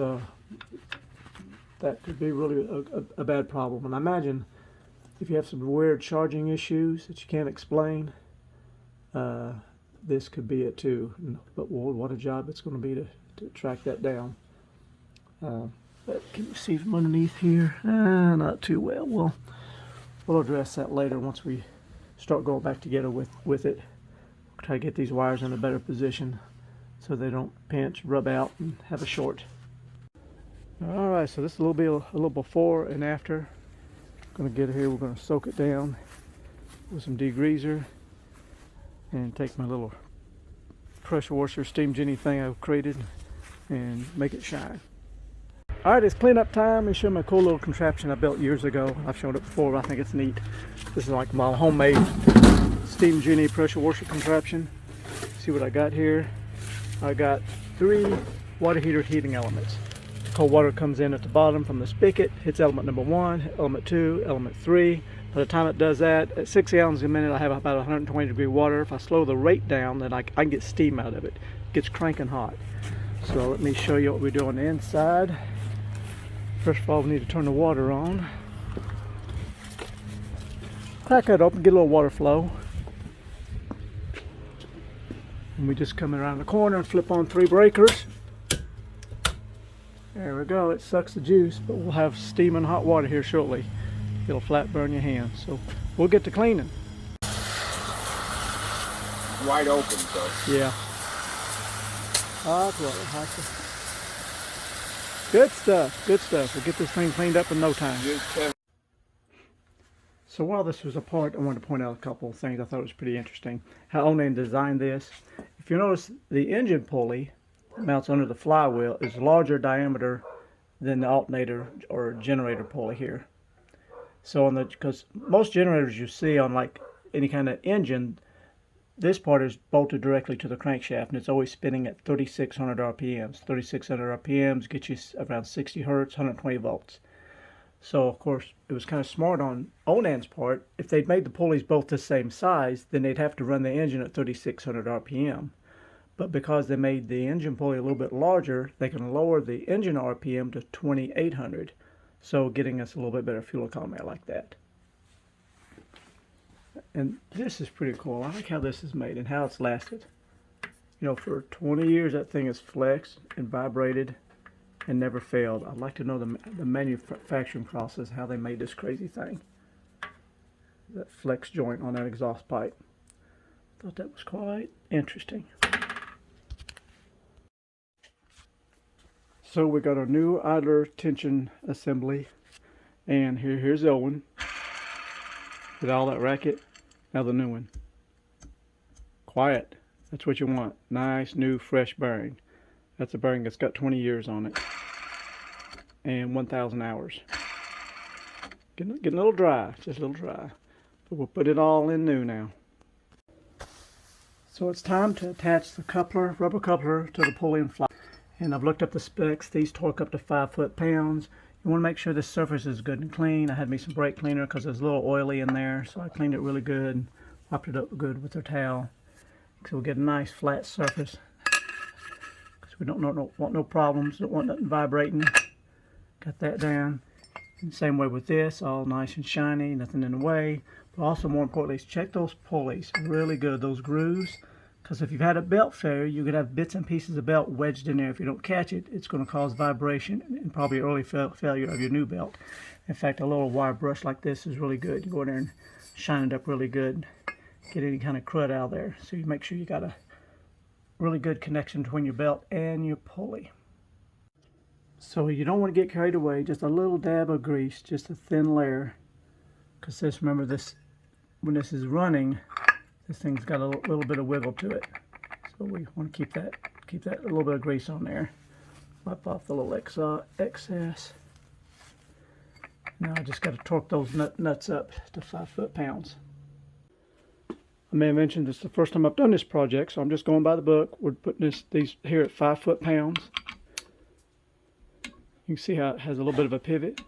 that could be really a bad problem. And I imagine if you have some weird charging issues that you can't explain, this could be it too. But what a job it's going to be to track that down. But can you see from underneath here? Not too well. We'll address that later once we start going back together with it. We'll try to get these wires in a better position so they don't pinch, rub out, and have a short. Alright, so this is a little before and after. Going to get it here, we're going to soak it down with some degreaser and take my little pressure washer steam genie thing I've created and make it shine. Alright, it's cleanup time. Let me show you my cool little contraption I built years ago. I've shown it before, but I think it's neat. This is like my homemade steam genie pressure washer contraption. See what I got here? I got 3 water heater heating elements. Cold water comes in at the bottom from the spigot, hits element number 1, element 2, element 3. By the time it does that, at 6 gallons a minute, I have about 120 degree water. If I slow the rate down, then I can get steam out of it. It gets cranking hot. So let me show you what we do on the inside. First of all, we need to turn the water on. Crack that open, get a little water flow. And we just come around the corner and flip on 3 breakers. There we go, it sucks the juice, but we'll have steaming hot water here shortly. It'll flat burn your hands. So we'll get to cleaning.
Wide open, so.
Yeah. Hot water. Good stuff, good stuff. We'll get this thing cleaned up in no time. So while this was apart, I wanted to point out a couple of things I thought was pretty interesting. How Onan designed this. If you notice, the engine pulley that mounts under the flywheel is larger diameter than the alternator or generator pulley here. So because most generators you see on like any kind of engine, this part is bolted directly to the crankshaft, and it's always spinning at 3,600 RPMs. 3,600 RPMs get you around 60 hertz, 120 volts. So, of course, it was kind of smart on Onan's part. If they'd made the pulleys both the same size, then they'd have to run the engine at 3,600 RPM. But because they made the engine pulley a little bit larger, they can lower the engine RPM to 2,800. So, getting us a little bit better fuel economy. I like that. And this is pretty cool. I like how this is made and how it's lasted. For 20 years that thing has flexed and vibrated and never failed. I'd like to know the manufacturing process, how they made this crazy thing. That flex joint on that exhaust pipe. Thought that was quite interesting. So we got our new idler tension assembly, and here's the old one with all that racket. Now the new one. Quiet. That's what you want. Nice, new, fresh bearing. That's a bearing that's got 20 years on it and 1,000 hours. Getting a little dry, just a little dry. But we'll put it all in new now. So it's time to attach the coupler, rubber coupler, to the pulley and fly. And I've looked up the specs. These torque up to 5 foot-pounds. You want to make sure the surface is good and clean. I had me some brake cleaner because it was a little oily in there, so I cleaned it really good and wiped it up good with a towel. So we'll get a nice flat surface. Because we don't want no problems, don't want nothing vibrating. Got that down. And same way with this, all nice and shiny, nothing in the way. But also more importantly is check those pulleys really good, those grooves. Because if you've had a belt failure, you could have bits and pieces of belt wedged in there. If you don't catch it, it's going to cause vibration and probably early failure of your new belt. In fact, a little wire brush like this is really good. You go in there and shine it up really good. Get any kind of crud out of there. So you make sure you got a really good connection between your belt and your pulley. So you don't want to get carried away. Just a little dab of grease, just a thin layer. Because this, remember this, when this is running, this thing's got a little bit of wiggle to it. So we want to keep that little bit of grease on there. Wipe off the little excess. Now I just got to torque those nuts up to 5 foot-pounds. I may have mentioned this is the first time I've done this project, so I'm just going by the book. We're putting these here at 5 foot-pounds. You can see how it has a little bit of a pivot.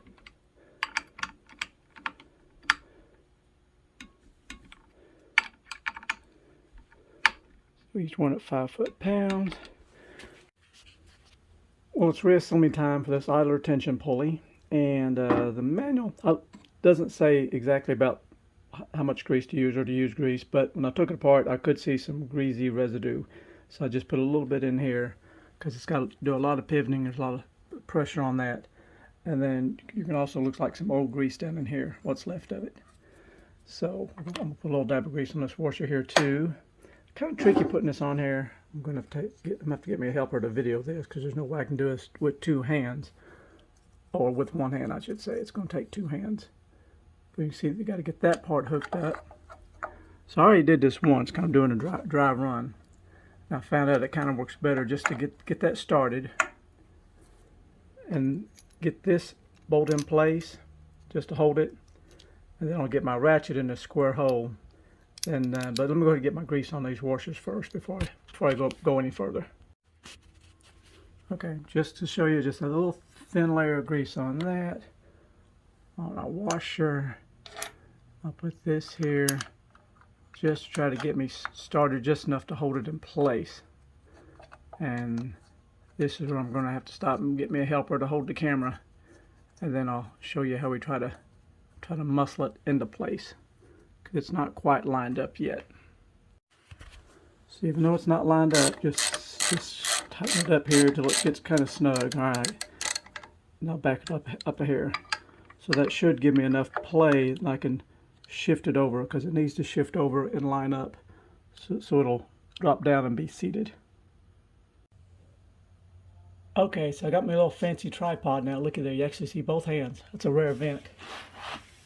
Each one at 5 foot-pounds. Well, it's reassembly time for this idler tension pulley, and the manual doesn't say exactly about how much grease to use or to use grease, but when I took it apart I could see some greasy residue, so I just put a little bit in here because it's got to do a lot of pivoting. There's a lot of pressure on that, and then you can also looks like some old grease down in here, what's left of it. So I'm gonna put a little dab of grease on this washer here too. Kind of tricky putting this on here. I'm gonna have to get me a helper to video this because there's no way I can do this with 2 hands, or with 1 hand I should say. It's going to take 2 hands. But you can see you got to get that part hooked up. So I already did this once, kind of doing a dry run. And I found out it kind of works better just to get that started and get this bolt in place just to hold it, and then I'll get my ratchet in the square hole. And but let me go ahead and get my grease on these washers first before I go any further. Okay, just to show you, just a little thin layer of grease on that. On our washer, I'll put this here just to try to get me started just enough to hold it in place. And this is where I'm going to have to stop and get me a helper to hold the camera, and then I'll show you how we try to muscle it into place. It's not quite lined up yet. So even though it's not lined up, just tighten it up here till it gets kind of snug. All right, now back it up to here. So that should give me enough play that I can shift it over, because it needs to shift over and line up so it'll drop down and be seated. Okay, so I got my little fancy tripod now. Look at there, you actually see both hands. That's a rare event.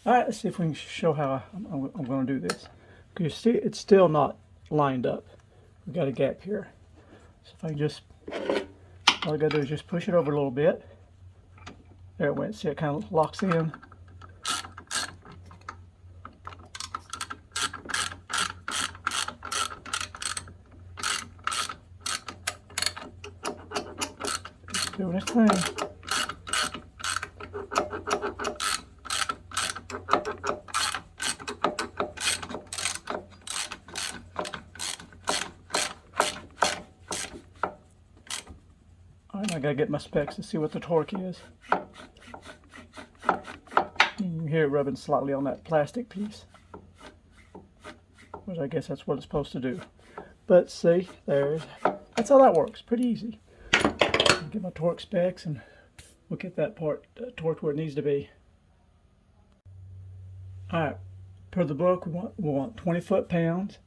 All right, let's see if we can show how I'm going to do this. You see, it's still not lined up. We've got a gap here. So if I can just, all I got to do is just push it over a little bit. There it went. See, it kind of locks in. Just doing its thing. I gotta get my specs to see what the torque is. You can hear it rubbing slightly on that plastic piece, which I guess that's what it's supposed to do. But see, that's how that works. Pretty easy. I'll get my torque specs and we'll get that part torqued where it needs to be. All right, per the book, we want 20 foot-pounds,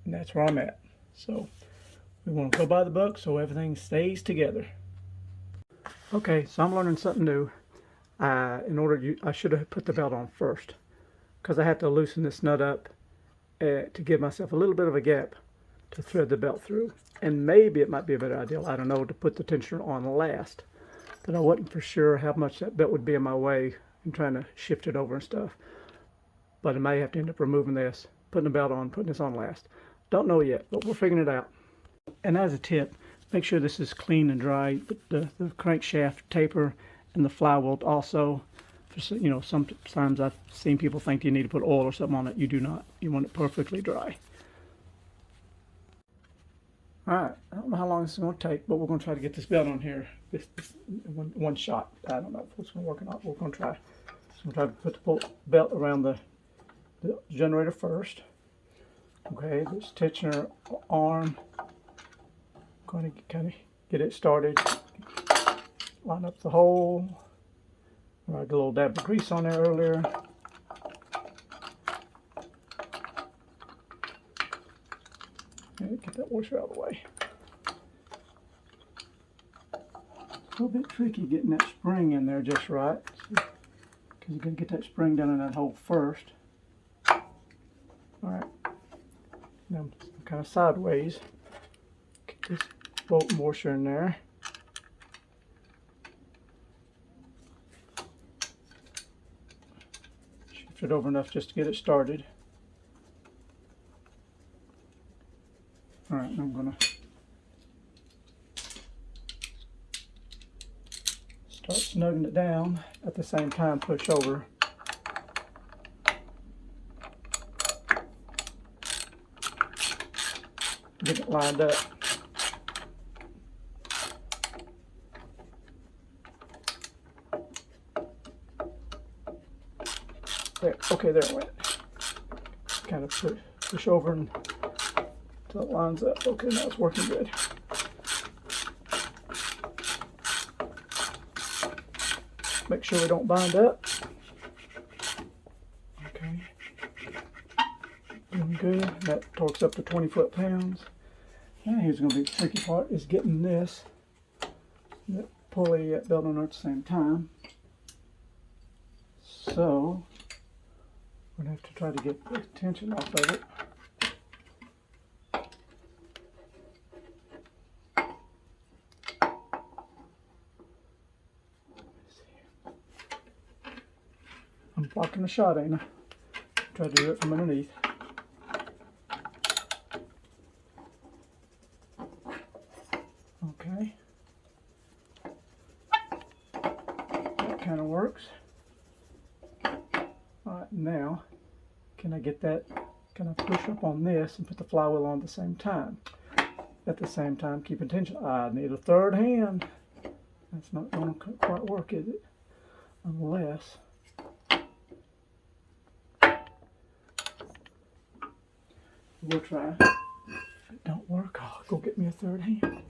and that's where I'm at. So we want to go by the book so everything stays together. Okay, so I'm learning something new. I should have put the belt on first, because I have to loosen this nut up to give myself a little bit of a gap to thread the belt through. And maybe it might be a better idea, I don't know, to put the tensioner on last. But I wasn't for sure how much that belt would be in my way and trying to shift it over and stuff. But I may have to end up removing this, putting the belt on, putting this on last. Don't know yet, but we're figuring it out. And as a tip, make sure this is clean and dry. The crankshaft taper and the flywheel also. You know, sometimes I've seen people think you need to put oil or something on it. You do not. You want it perfectly dry. Alright, I don't know how long this is going to take, but we're going to try to get this belt on here. This one shot. I don't know if it's going to work or not. We're going to try. So I'm going to try to put the belt around the generator first. Okay, this tensioner arm. Going to kind of get it started. Line up the hole. I got a little dab of grease on there earlier. Get that washer out of the way. It's a little bit tricky getting that spring in there just right, because you're going to get that spring down in that hole first. Alright, now I'm kind of sideways. Get this bolt washer in there. Shift it over enough just to get it started. Alright, I'm going to start snugging it down, at the same time push over. Get it lined up. There, okay, there it went. Kind of push over and until it lines up. Okay, now it's working good. Make sure we don't bind up. Okay. Doing good. That torques up to 20 foot-pounds. Now here's going to be the tricky part, is getting this pulley belt on there at the same time. So we're going to have to try to get the tension off of it. I'm blocking the shot, ain't I? Try to do it from underneath. Okay. That kind of works. Alright, now, can I get that, can I push up on this and put the flywheel on at the same time? At the same time, keeping tension. I need a third hand. That's not going to quite work, is it? Unless... we'll try. If it don't work, I'll go get me a third hand.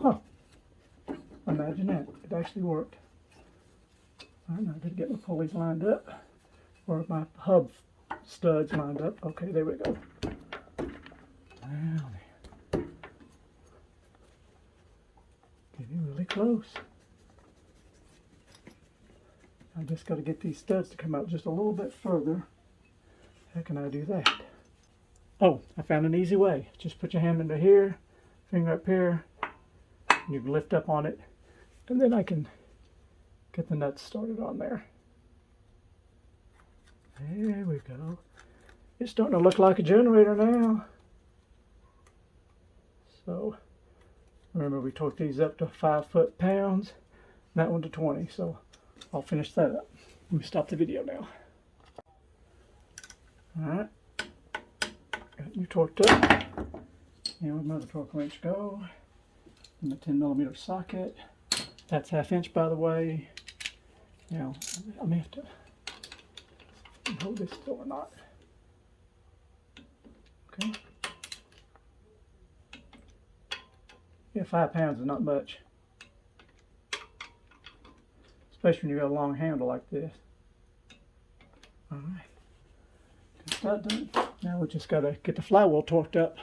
Huh. Imagine that. It actually worked. Alright, now I gotta get my pulleys lined up. Or my hub studs lined up. Okay, there we go. Now getting really close. I just got to get these studs to come out just a little bit further. How can I do that? Oh, I found an easy way. Just put your hand under here, finger up here, and you can lift up on it, and then I can get the nuts started on there. There we go. It's starting to look like a generator now. So, remember we torqued these up to 5 foot-pounds, that one to 20, so I'll finish that up. Let me stop the video now. Alright, got you torqued up. And where'd my other torque wrench go? And the 10mm socket. That's 1/2 inch, by the way. Now, I may have to hold this still or not. Okay. Yeah, 5 pounds is not much. Especially when you got a long handle like this. Alright. Got that done. Now we just got to get the flywheel torqued up.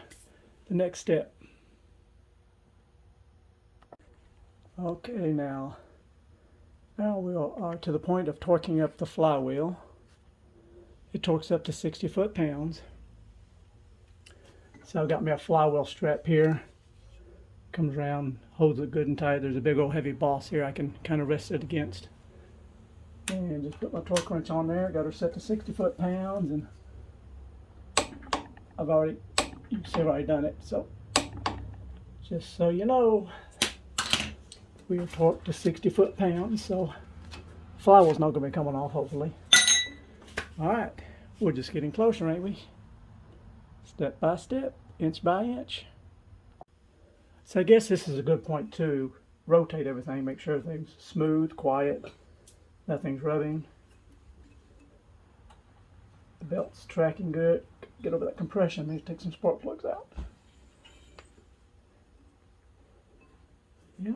The next step. Okay, now Now we'll to the point of torquing up the flywheel. It torques up to 60 foot-pounds. So I've got me a flywheel strap here. Comes around, holds it good and tight. There's a big old heavy boss here I can kind of rest it against. And just put my torque wrench on there. Got her set to 60 foot-pounds, and I've already, you can see I've already done it. So just so you know, we are torqued to 60 foot-pounds. So flywheel's not going to be coming off, hopefully. All right, we're just getting closer, ain't we? Step by step, inch by inch. So I guess this is a good point to rotate everything, make sure everything's smooth, quiet, nothing's rubbing. The belt's tracking good. Get over that compression. Maybe take some spark plugs out. Yeah,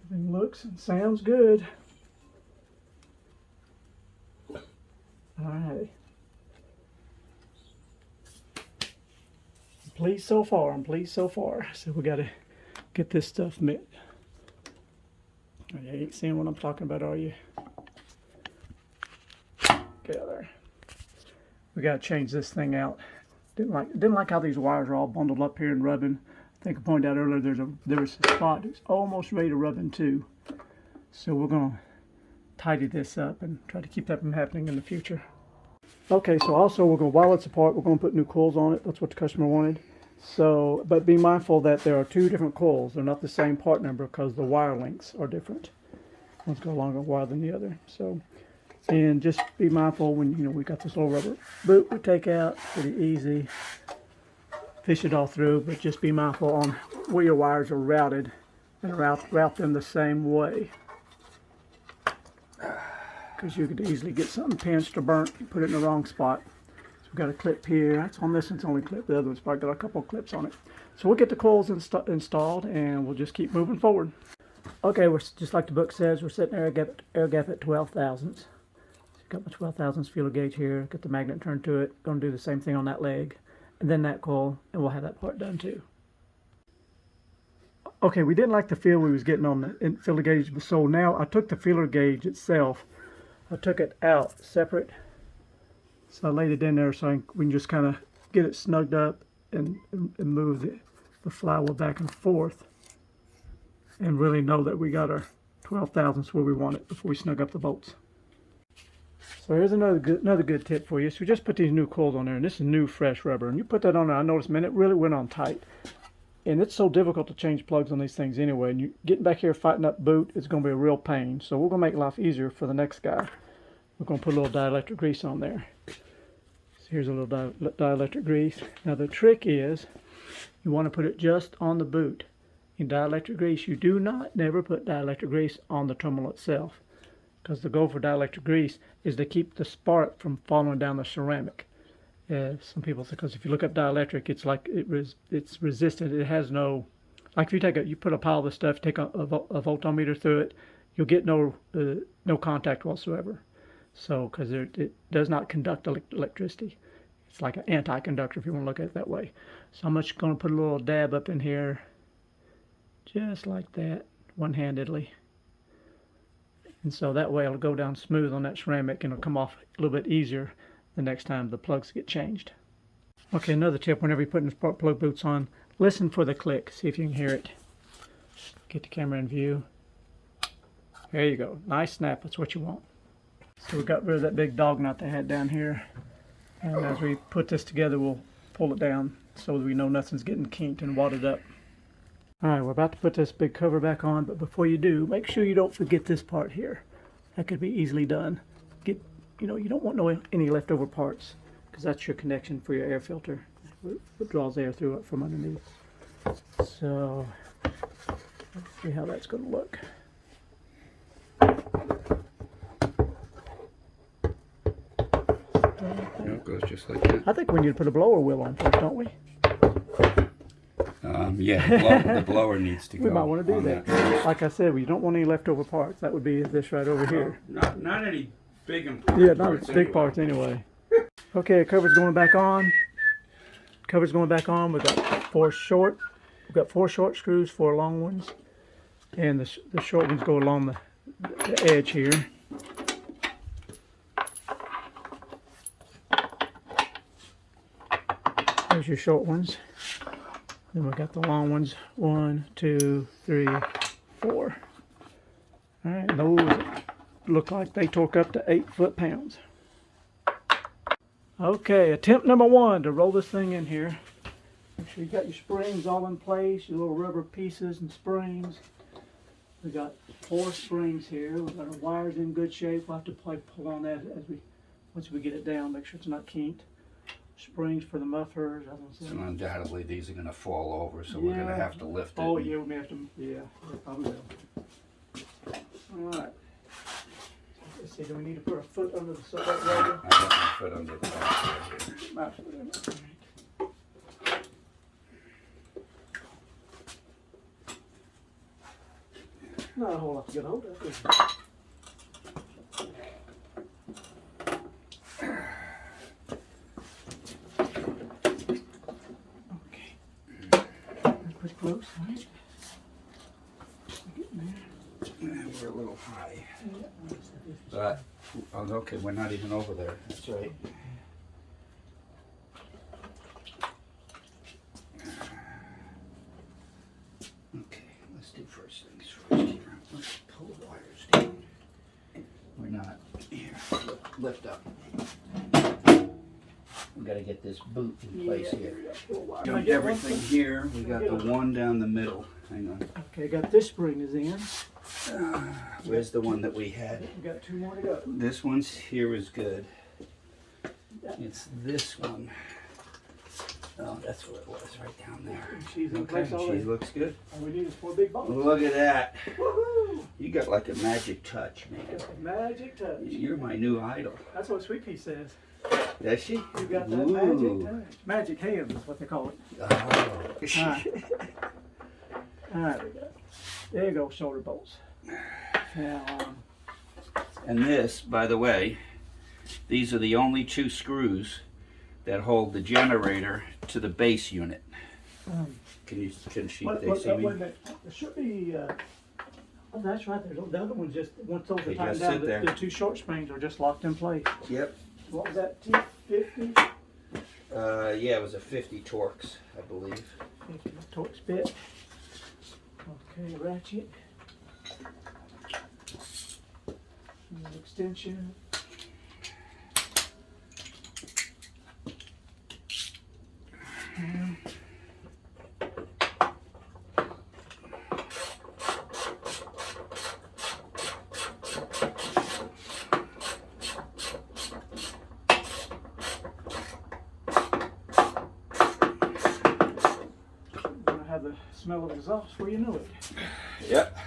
everything looks and sounds good. All right. I'm pleased so far. I'm pleased so far. So we got to get this stuff mixed. Oh, you ain't seeing what I'm talking about, are you? Get out there. We got to change this thing out. Didn't like how these wires are all bundled up here and rubbing. I think I pointed out earlier there was a spot that's almost ready to rub into. So we're going to tidy this up and try to keep that from happening in the future. Okay, so also we're going to, while it's apart, we're going to put new coils on it. That's what the customer wanted. So, but be mindful that there are two different coils. They're not the same part number because the wire lengths are different. One's got a longer wire than the other. So, and just be mindful when, you know, we got this little rubber boot we take out, pretty easy. Fish it all through, but just be mindful on where your wires are routed and route them the same way. Because you could easily get something pinched or burnt and put it in the wrong spot. So we've got a clip here. That's on this one's only clip. The other one's probably got a couple of clips on it. So we'll get the coils installed and we'll just keep moving forward. Okay, we're just like the book says, we're setting air gap at 12 thousandths. Got my 12 thousandths feeler gauge here. Got the magnet turned to it. Going to do the same thing on that leg. And then that coil, and we'll have that part done too. Okay, we didn't like the feel we was getting on the feeler gauge, so now I took the feeler gauge itself. I took it out separate. So I laid it in there so we can just kind of get it snugged up and move the flywheel back and forth. And really know that we got our 12 thousandths where we want it before we snug up the bolts. So here's another good tip for you. So we just put these new coils on there, and this is new fresh rubber. And you put that on there, I noticed, man, it really went on tight. And it's so difficult to change plugs on these things anyway. And you getting back here fighting up boot, it's going to be a real pain. So we're going to make life easier for the next guy. We're going to put a little dielectric grease on there. So here's a little dielectric grease. Now the trick is, you want to put it just on the boot. In dielectric grease, you do not never put dielectric grease on the terminal itself. Because the goal for dielectric grease is to keep the spark from falling down the ceramic. Some people say, because if you look up dielectric, it's like it's resistant. It has no, like if you put a pile of this stuff, take a voltmeter through it, you'll get no contact whatsoever. So because it does not conduct electricity. It's like an anti-conductor if you want to look at it that way. So I'm just going to put a little dab up in here, just like that, one-handedly. And so that way it'll go down smooth on that ceramic and it'll come off a little bit easier the next time the plugs get changed. Okay, another tip, whenever you're putting the spark plug boots on, listen for the click. See if you can hear it. Get the camera in view. There you go. Nice snap. That's what you want. So we got rid of that big dog knot they had down here. And as we put this together, we'll pull it down so that we know nothing's getting kinked and wadded up. Alright, we're about to put this big cover back on, but before you do, make sure you don't forget this part here. That could be easily done. You don't want any leftover parts, because that's your connection for your air filter. It draws air through it from underneath. So, let's see how that's going to look.
It goes just like that.
I think we need to put a blower wheel on first, don't we?
Yeah, the blower needs to go.
We might want to do that. Like I said, we don't want any leftover parts. That would be this right over here.
Not any big
Yeah, not big parts anyway. Okay, cover's going back on. Cover's going back on. We've got four short screws, 4 long ones, and the short ones go along the edge here. There's your short ones. Then we got the long ones. 1, 2, 3, 4. All right, those look like they torque up to 8 foot-pounds. Okay, attempt number 1 to roll this thing in here. Make sure you got your springs all in place, your little rubber pieces and springs. We got 4 springs here. We've got our wires in good shape. We'll have to pull on that once we get it down. Make sure it's not kinked. Springs for the mufflers.
So undoubtedly these are going to fall over, so we're going to have to lift it.
Oh yeah, we may have to. Yeah, we probably will. All right. Let's see. Do we need to put a foot under the roller?
I got my foot under the back here.
My foot in it. Not a whole lot to get hold of. Okay. That's pretty close, right? Getting there.
Yeah, we're a little high. But, oh, okay, we're not even over there. That's right. Okay, let's do first things first here. Let's pull the wires down. We're not here. Lift up. We got to get this boot in place here. Dumped everything here. We got the one down the middle. Hang on.
Okay, got this spring is in.
Where's the one that we had?
We got 2 more to go.
This one's here is good. It's this one. Oh, that's what it was, right down there.
She's in
Okay,
place already.
she looks good.
All we need is 4 big balls.
Look at that.
Woohoo!
You got like a magic touch, man.
Magic touch.
You're my new idol.
That's what Sweet Pea says.
Does she?
You got that
Ooh.
magic touch. Magic hands is what they call it.
Oh.
All right, we got. There you go, shoulder bolts. Now,
And this, by the way, these are the only 2 screws that hold the generator to the base unit. Can she they see me?
There should be. Oh, that's right. There's the other one. Just once those are
They
tightened
just
down,
sit there.
the 2 short springs are just locked in place.
Yep.
What was that? T50.
Yeah, it was a 50 Torx, I believe.
50 Torx bit. Okay, ratchet. Extension. Gonna have the smell of exhaust before you know it.
Yep.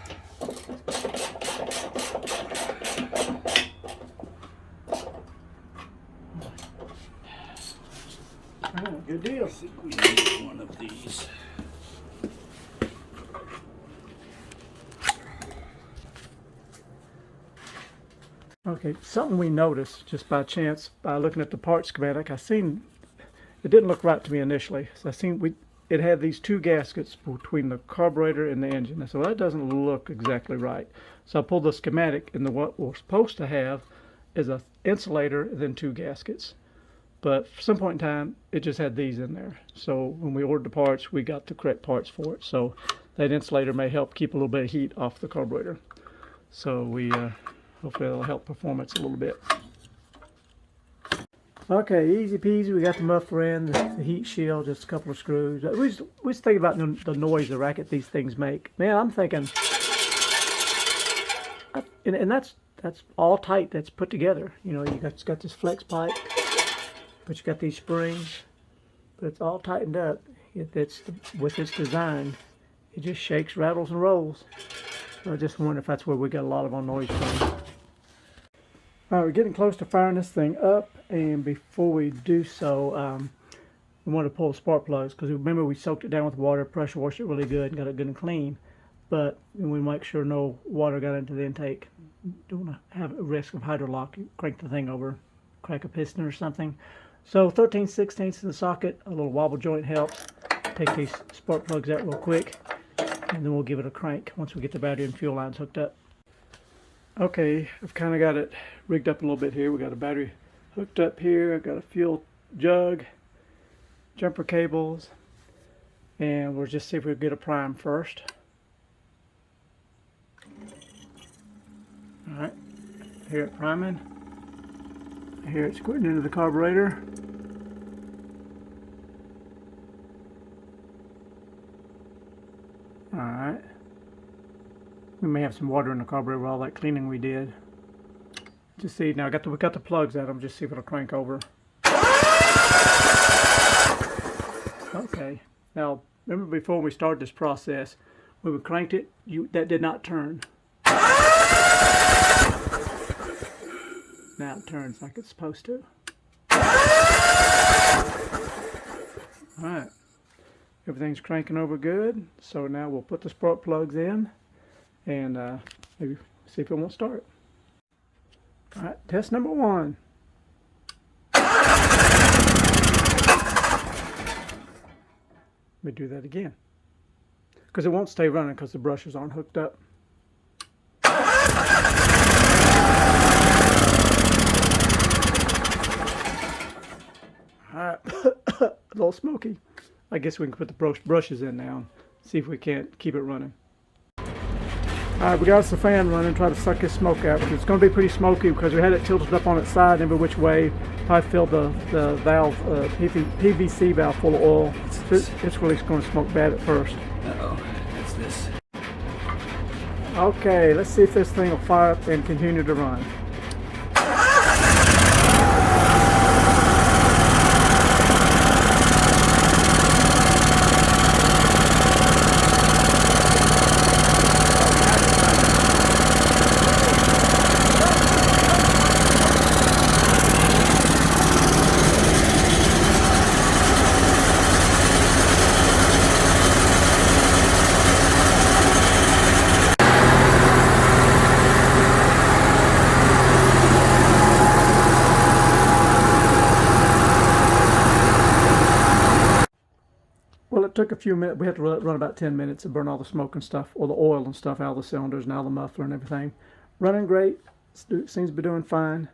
Good deal.
I think we need one of these.
Okay, something we noticed just by chance by looking at the part schematic, I seen it didn't look right to me initially. So I seen it had these 2 gaskets between the carburetor and the engine. I said, well, that doesn't look exactly right. So I pulled the schematic, and what we're supposed to have is an insulator and then 2 gaskets. But for some point in time, it just had these in there. So when we ordered the parts, we got the correct parts for it. So that insulator may help keep a little bit of heat off the carburetor. So we hopefully it'll help performance a little bit. Okay, easy peasy. We got the muffler in, the heat shield, just a couple of screws. We just think about the noise, the racket these things make. Man, I'm thinking, and that's all tight. That's put together. You know, it's got this flex pipe, but you got these springs, but it's all tightened up. With its design, it just shakes, rattles, and rolls. So I just wonder if that's where we got a lot of our noise from. All right, we're getting close to firing this thing up, and before we do so, we want to pull the spark plugs, because remember we soaked it down with water, pressure washed it really good, and got it good and clean, but we make sure no water got into the intake. Don't want to have a risk of hydrolock. You crank the thing over, crack a piston or something. So 13/16 in the socket, a little wobble joint helps. Take these spark plugs out real quick, and then we'll give it a crank once we get the battery and fuel lines hooked up. Okay, I've kind of got it rigged up a little bit here. We got a battery hooked up here. I've got a fuel jug, jumper cables, and we'll just see if we can get a prime first. Alright, here it priming. Here it's squirting into the carburetor. Alright. We may have some water in the carburetor with all that cleaning we did. Just see, now we got the plugs at them, just see if it'll crank over. Okay, now remember before we started this process, when we cranked it, that did not turn. Now it turns like it's supposed to. Alright, everything's cranking over good, so now we'll put the spark plugs in and maybe see if it won't start. Alright, test number 1. Let me do that again. Because it won't stay running because the brushes aren't hooked up. Alright, a little smoky. I guess we can put the brushes in now and see if we can't keep it running. Alright, we got us the fan running, try to suck this smoke out, because it's going to be pretty smoky because we had it tilted up on its side every which way. Probably filled the valve, PVC valve full of oil. It's really going to smoke bad at first.
Uh-oh, what's this?
Okay, let's see if this thing will fire up and continue to run. Well, it took a few minutes. We had to run about 10 minutes to burn all the smoke and stuff, or the oil and stuff out of the cylinders and out of the muffler and everything. Running great. Seems to be doing fine.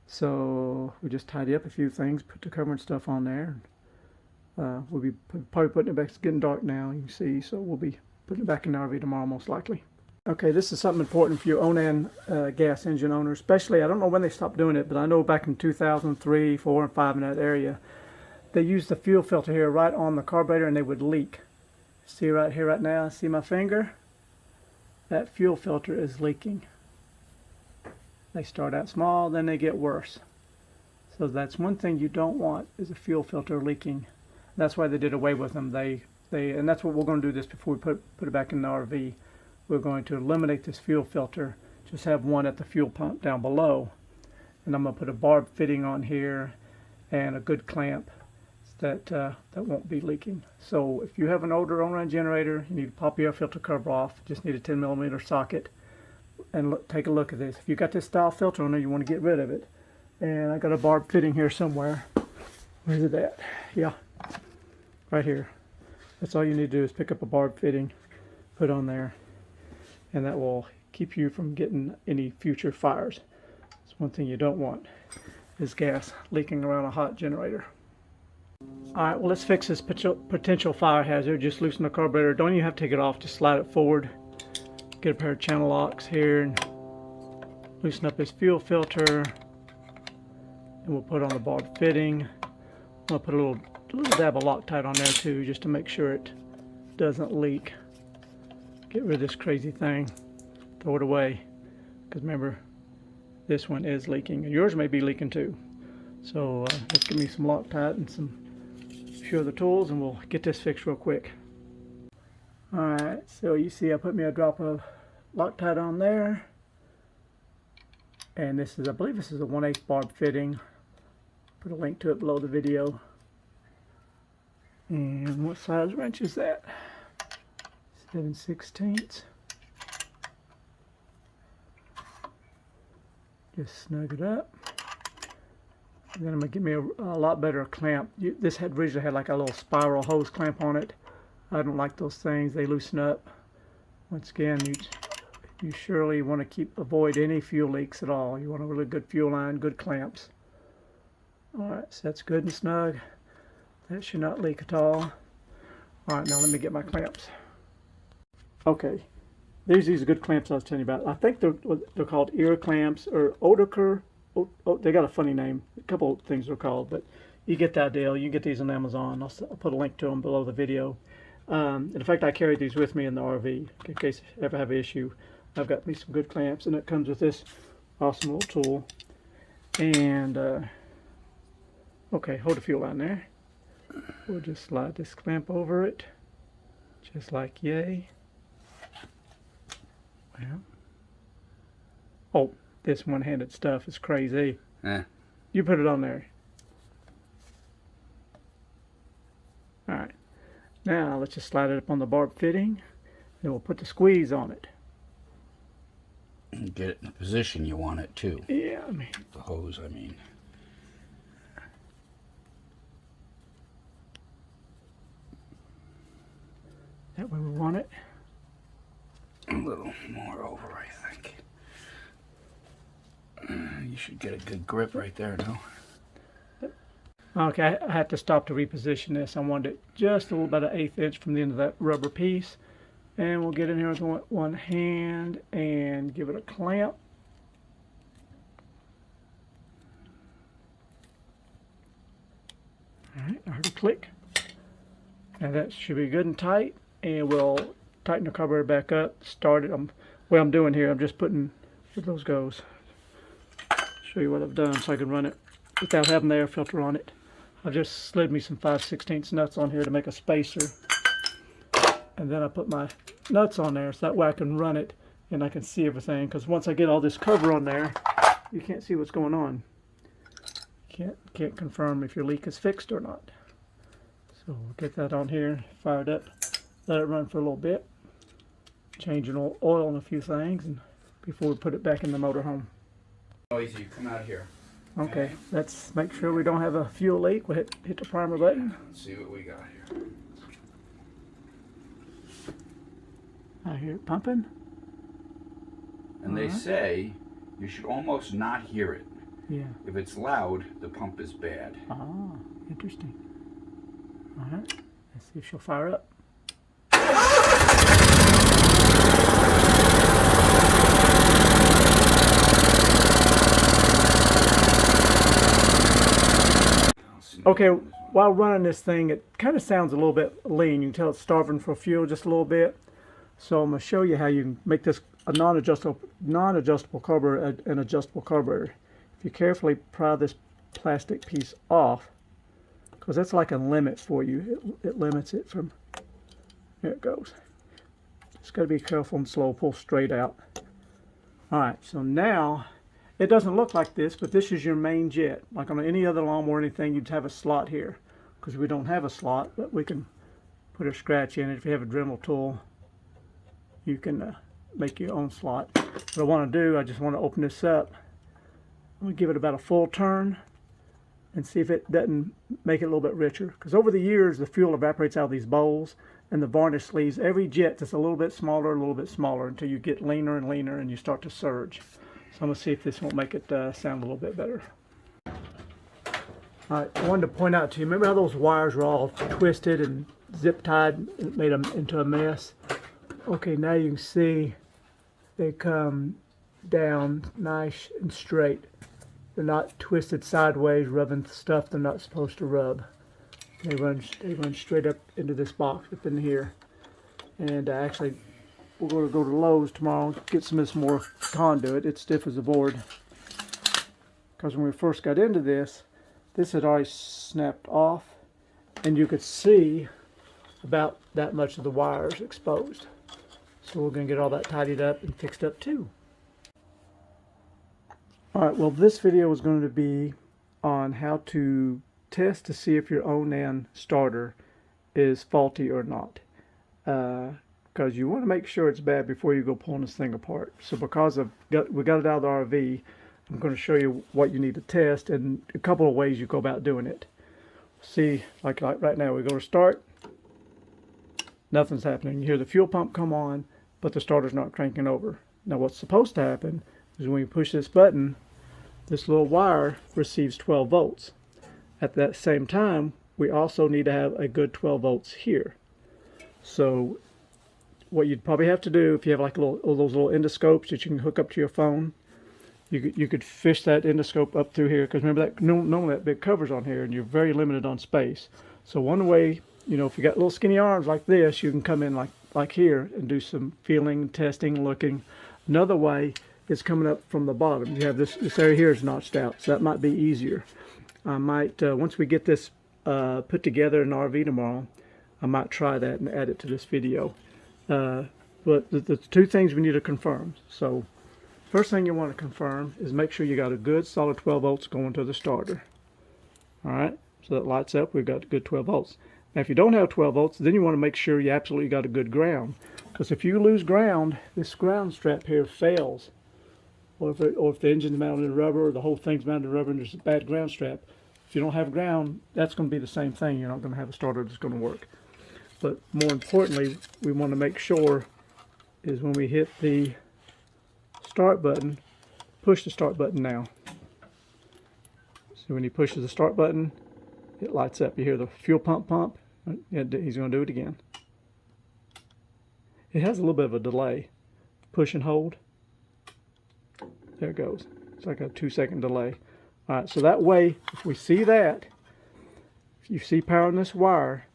So we just tidy up a few things, put the cover and stuff on there. We'll be probably putting it back. It's getting dark now, you can see. So we'll be putting it back in the RV tomorrow, most likely. Okay, this is something important for you Onan gas engine owners, especially. I don't know when they stopped doing it, but I know back in 2003, 4, and 5 in that area, they used the fuel filter here right on the carburetor and they would leak. See right here right now, see my finger? That fuel filter is leaking. They start out small, then they get worse. So that's one thing you don't want, is a fuel filter leaking. That's why they did away with them. And that's what we're going to do this before we put it back in the RV. We're going to eliminate this fuel filter, just have one at the fuel pump down below. And I'm going to put a barb fitting on here and a good clamp that won't be leaking. So if you have an older Onan generator, you need to pop your air filter cover off. Just need a 10mm socket, and take a look at this. If you got this style filter on there, you want to get rid of it. And I got a barb fitting here somewhere. Where's it at? Yeah, right here. That's all you need to do is pick up a barb fitting, put on there, and that will keep you from getting any future fires. It's one thing you don't want, is gas leaking around a hot generator. Alright, well, let's fix this potential fire hazard. Just loosen the carburetor. Don't even have to take it off, just slide it forward. Get a pair of channel locks here and loosen up this fuel filter. And we'll put on the barb fitting. I'll put a little dab of Loctite on there too, just to make sure it doesn't leak. Get rid of this crazy thing. Throw it away. Because remember, this one is leaking. And yours may be leaking too. So let's give me some Loctite and some few other tools, and we'll get this fixed real quick. Alright, so you see I put me a drop of Loctite on there, and this is, I believe this is a 1/8 barb fitting. Put a link to it below the video. And what size wrench is that? 7/16. Just snug it up. And then I'm going to give me a lot better clamp. This originally had like a little spiral hose clamp on it. I don't like those things. They loosen up. Once again, you surely want to avoid any fuel leaks at all. You want a really good fuel line, good clamps. All right, so that's good and snug. That should not leak at all. All right, now let me get my clamps. Okay, these are good clamps I was telling you about. I think they're called ear clamps or Odoker. Oh, they got a funny name. A couple of things they're called, but you get the idea. You can get these on Amazon. I'll put a link to them below the video. In fact, I carried these with me in the RV in case I ever have an issue. I've got me some good clamps, and it comes with this awesome little tool. And okay, hold the fuel line there. We'll just slide this clamp over it, just like yay. Well, oh, this one-handed stuff is crazy. You put it on there. All right. Now let's just slide it up on the barb fitting, and we'll put the squeeze on it.
Get it in the position you want it to.
Yeah,
the hose, I mean.
That way we want it.
A little more over, I think. You should get a good grip right there, no?
Okay, I had to stop to reposition this. I wanted it just a little about 1/8 inch from the end of that rubber piece. And we'll get in here with one hand and give it a clamp. All right, I heard a click. Now that should be good and tight. And we'll tighten the carburetor back up, start it. What I'm doing here, I'm just putting, where those goes. Show you what I've done so I can run it without having the air filter on it. I've just slid me some 5/16 nuts on here to make a spacer. And then I put my nuts on there so that way I can run it and I can see everything. Because once I get all this cover on there, you can't see what's going on. Can't confirm if your leak is fixed or not. So we'll get that on here, fired up, let it run for a little bit. Changing oil on a few things and before we put it back in the motorhome.
Noisy, come out here.
Okay, let's make sure we don't have a fuel leak. We'll hit the primer button.
Let's see what we got here.
I hear it pumping.
And they say you should almost not hear it.
Yeah.
If it's loud, the pump is bad.
Ah, interesting. All right, let's see if she'll fire up. Okay, while running this thing, it kind of sounds a little bit lean. You can tell it's starving for fuel just a little bit. So I'm going to show you how you can make this a non-adjustable carburetor an adjustable carburetor. If you carefully pry this plastic piece off, because that's like a limit for you. It limits it from, there it goes. Just got to be careful and slow, pull straight out. All right, so now, it doesn't look like this, but this is your main jet. Like on any other lawnmower or anything, you'd have a slot here. Because we don't have a slot, but we can put a scratch in it. If you have a Dremel tool, you can make your own slot. What I want to do, I just want to open this up. I'm going to give it about a full turn and see if it doesn't make it a little bit richer. Because over the years, the fuel evaporates out of these bowls and the varnish leaves every jet just a little bit smaller until you get leaner and leaner and you start to surge. So I'm going to see if this won't make it sound a little bit better. All right, I wanted to point out to you, remember how those wires were all twisted and zip tied and made them into a mess? Okay, now you can see they come down nice and straight. They're not twisted sideways, rubbing stuff they're not supposed to rub. They run straight up into this box up in here. And actually, we're going to go to Lowe's tomorrow, get some of this more conduit. It's stiff as a board. Because when we first got into this had already snapped off, and you could see about that much of the wires exposed. So we're going to get all that tidied up and fixed up too. Alright, well this video is going to be on how to test to see if your Onan starter is faulty or not. Because you want to make sure it's bad before you go pulling this thing apart. So because we got it out of the RV, I'm going to show you what you need to test and a couple of ways you go about doing it. See, like right now, we go to start, nothing's happening. You hear the fuel pump come on, but the starter's not cranking over. Now what's supposed to happen is when you push this button, this little wire receives 12 volts. At that same time, we also need to have a good 12 volts here. So what you'd probably have to do, if you have like those little endoscopes that you can hook up to your phone, you could fish that endoscope up through here, because remember that normally that big cover's on here and you're very limited on space. So one way, you know, if you got little skinny arms like this, you can come in like here and do some feeling, testing, looking. Another way is coming up from the bottom. You have this area here is notched out, so that might be easier. I might, once we get this put together in RV tomorrow, I might try that and add it to this video. But the two things we need to confirm. So first thing you want to confirm is make sure you got a good solid 12 volts going to the starter. All right, so that lights up, we've got good 12 volts. Now if you don't have 12 volts, then you want to make sure you absolutely got a good ground. Because if you lose ground, this ground strap here fails. Or if the engine's mounted in rubber, or the whole thing's mounted in rubber and there's a bad ground strap, if you don't have ground, that's going to be the same thing. You're not going to have a starter that's going to work. But more importantly, we want to make sure is when we hit the start button, push the start button now. So when he pushes the start button, it lights up. You hear the fuel pump. He's going to do it again. It has a little bit of a delay. Push and hold. There it goes. It's like a 2-second delay. All right, so that way, if we see that, if you see power in this wire,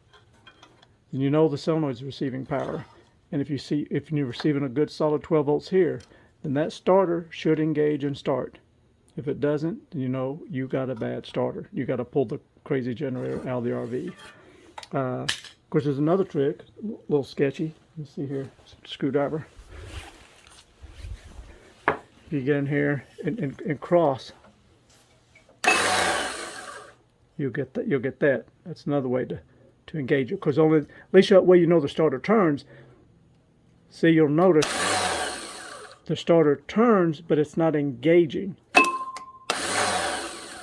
then you know the solenoid's receiving power. And if you're receiving a good solid 12 volts here, then that starter should engage and start. If it doesn't, then you know you got a bad starter. You got to pull the crazy generator out of the RV. Of course, there's another trick, a little sketchy. Let's see here, screwdriver. If you get in here and cross, you'll get that. That's another way to engage it. Because only at least that way you know the starter turns. See, you'll notice the starter turns, but it's not engaging,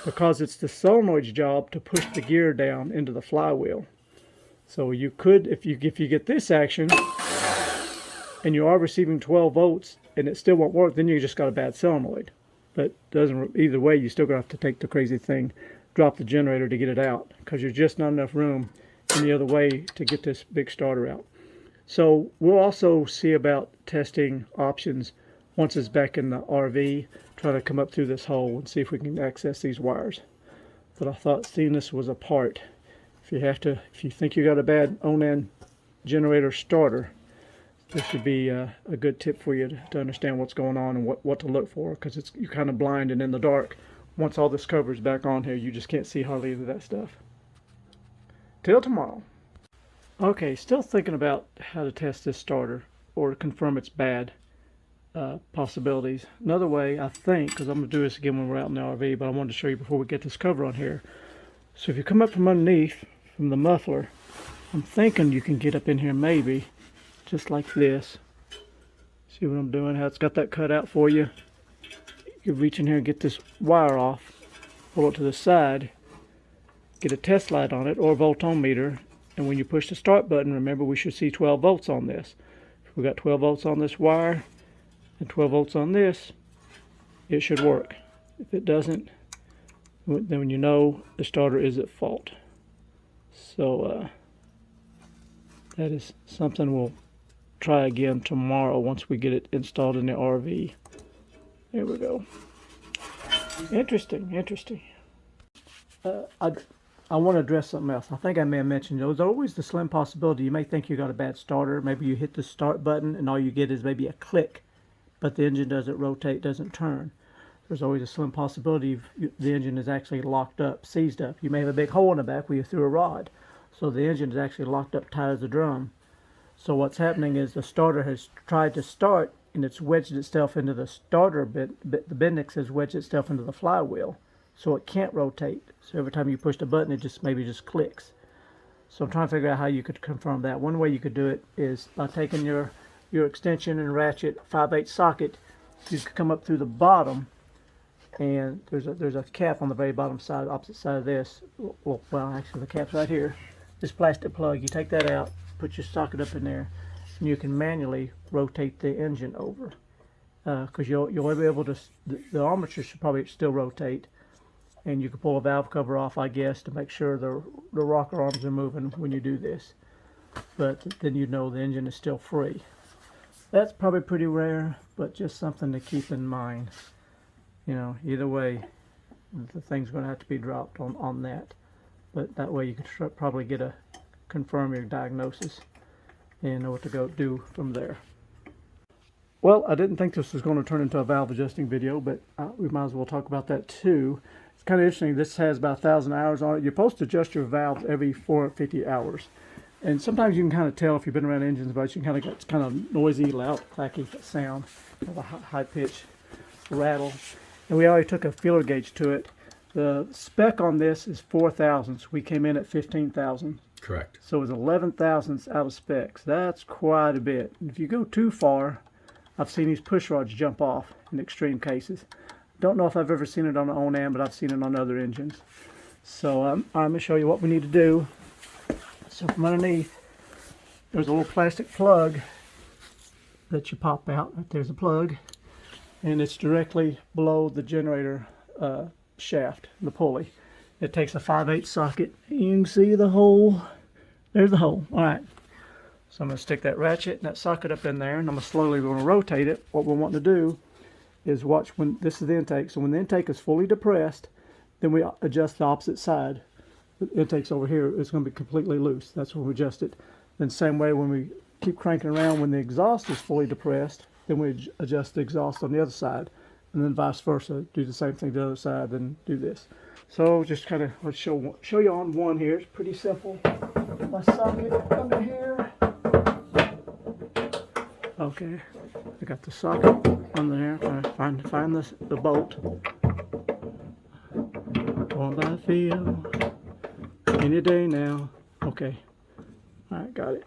because it's the solenoid's job to push the gear down into the flywheel. So you could, if you get this action and you are receiving 12 volts and it still won't work, then you just got a bad solenoid. But doesn't, either way, you still gonna have to take the crazy thing, drop the generator to get it out, because there's just not enough room any other way to get this big starter out. So we'll also see about testing options once it's back in the RV, try to come up through this hole and see if we can access these wires. But I thought seeing this was a part. If you think you got a bad Onan generator starter, this would be a good tip for you to understand what's going on and what to look for, because you're kind of blind and in the dark. Once all this cover is back on here, you just can't see hardly any of that stuff. Till tomorrow. Okay, still thinking about how to test this starter or to confirm it's bad. Possibilities. Another way, I think, because I'm going to do this again when we're out in the RV, but I wanted to show you before we get this cover on here. So if you come up from underneath, from the muffler, I'm thinking you can get up in here maybe, just like this. See what I'm doing, how it's got that cut out for you. You can reach in here and get this wire off, pull it to the side, get a test light on it or a voltometer, and when you push the start button, remember we should see 12 volts on this. If we got 12 volts on this wire and 12 volts on this, it should work. If it doesn't, then you know the starter is at fault. So that is something we'll try again tomorrow once we get it installed in the RV. There we go. Interesting. I want to address something else. I think I may have mentioned there's always the slim possibility you may think you got a bad starter. Maybe you hit the start button and all you get is maybe a click, but the engine doesn't rotate, doesn't turn. There's always a slim possibility the engine is actually locked up, seized up. You may have a big hole in the back where you threw a rod. So the engine is actually locked up tight as a drum. So what's happening is the starter has tried to start and it's wedged itself into the starter bit. The Bendix has wedged itself into the flywheel. So it can't rotate. So every time you push the button, it maybe just clicks. So I'm trying to figure out how you could confirm that. One way you could do it is by taking your extension and ratchet 5/8 socket. You could come up through the bottom, and there's a cap on the very bottom side, opposite side of this. Well, actually the cap's right here. This plastic plug, you take that out, put your socket up in there, and you can manually rotate the engine over. because you'll be able to, the armature should probably still rotate, and you can pull a valve cover off, I guess, to make sure the rocker arms are moving when you do this. But then you know the engine is still free. That's probably pretty rare, but just something to keep in mind. You know, either way, the thing's going to have to be dropped on that. But that way you can probably confirm your diagnosis and know what to go do from there. Well, I didn't think this was going to turn into a valve adjusting video, but we might as well talk about that too. It's kind of interesting. This has about 1,000 hours on it. You're supposed to adjust your valves every 450 hours. And sometimes you can kind of tell if you've been around engines, but you can kind of get it's kind of noisy, loud, clacky sound, kind of a high-pitched rattle. And we already took a feeler gauge to it. The spec on this is 4 thousandths. We came in at 15,000.
Correct.
So it was 11 thousandths out of specs. That's quite a bit. And if you go too far, I've seen these push rods jump off in extreme cases. Don't know if I've ever seen it on an Onan, but I've seen it on other engines. So I'm going to show you what we need to do. So from underneath, there's a little plastic plug that you pop out. There's a plug, and it's directly below the generator shaft, the pulley. It takes a 5/8 socket. You can see the hole. There's the hole. All right. So I'm going to stick that ratchet and that socket up in there, and I'm slowly going to rotate it. What we're wanting to do is watch when this is the intake. So when the intake is fully depressed, then we adjust the opposite side. The intake's over here. It's going to be completely loose. That's when we adjust it. Then same way when we keep cranking around, when the exhaust is fully depressed, then we adjust the exhaust on the other side, and then vice versa. Do the same thing to the other side, then do this. So just kind of let's show you on one here. It's pretty simple. My socket under here. Okay, I got the socket on there. Trying to find the bolt. Going by feel. Any day now. Okay. Alright, got it.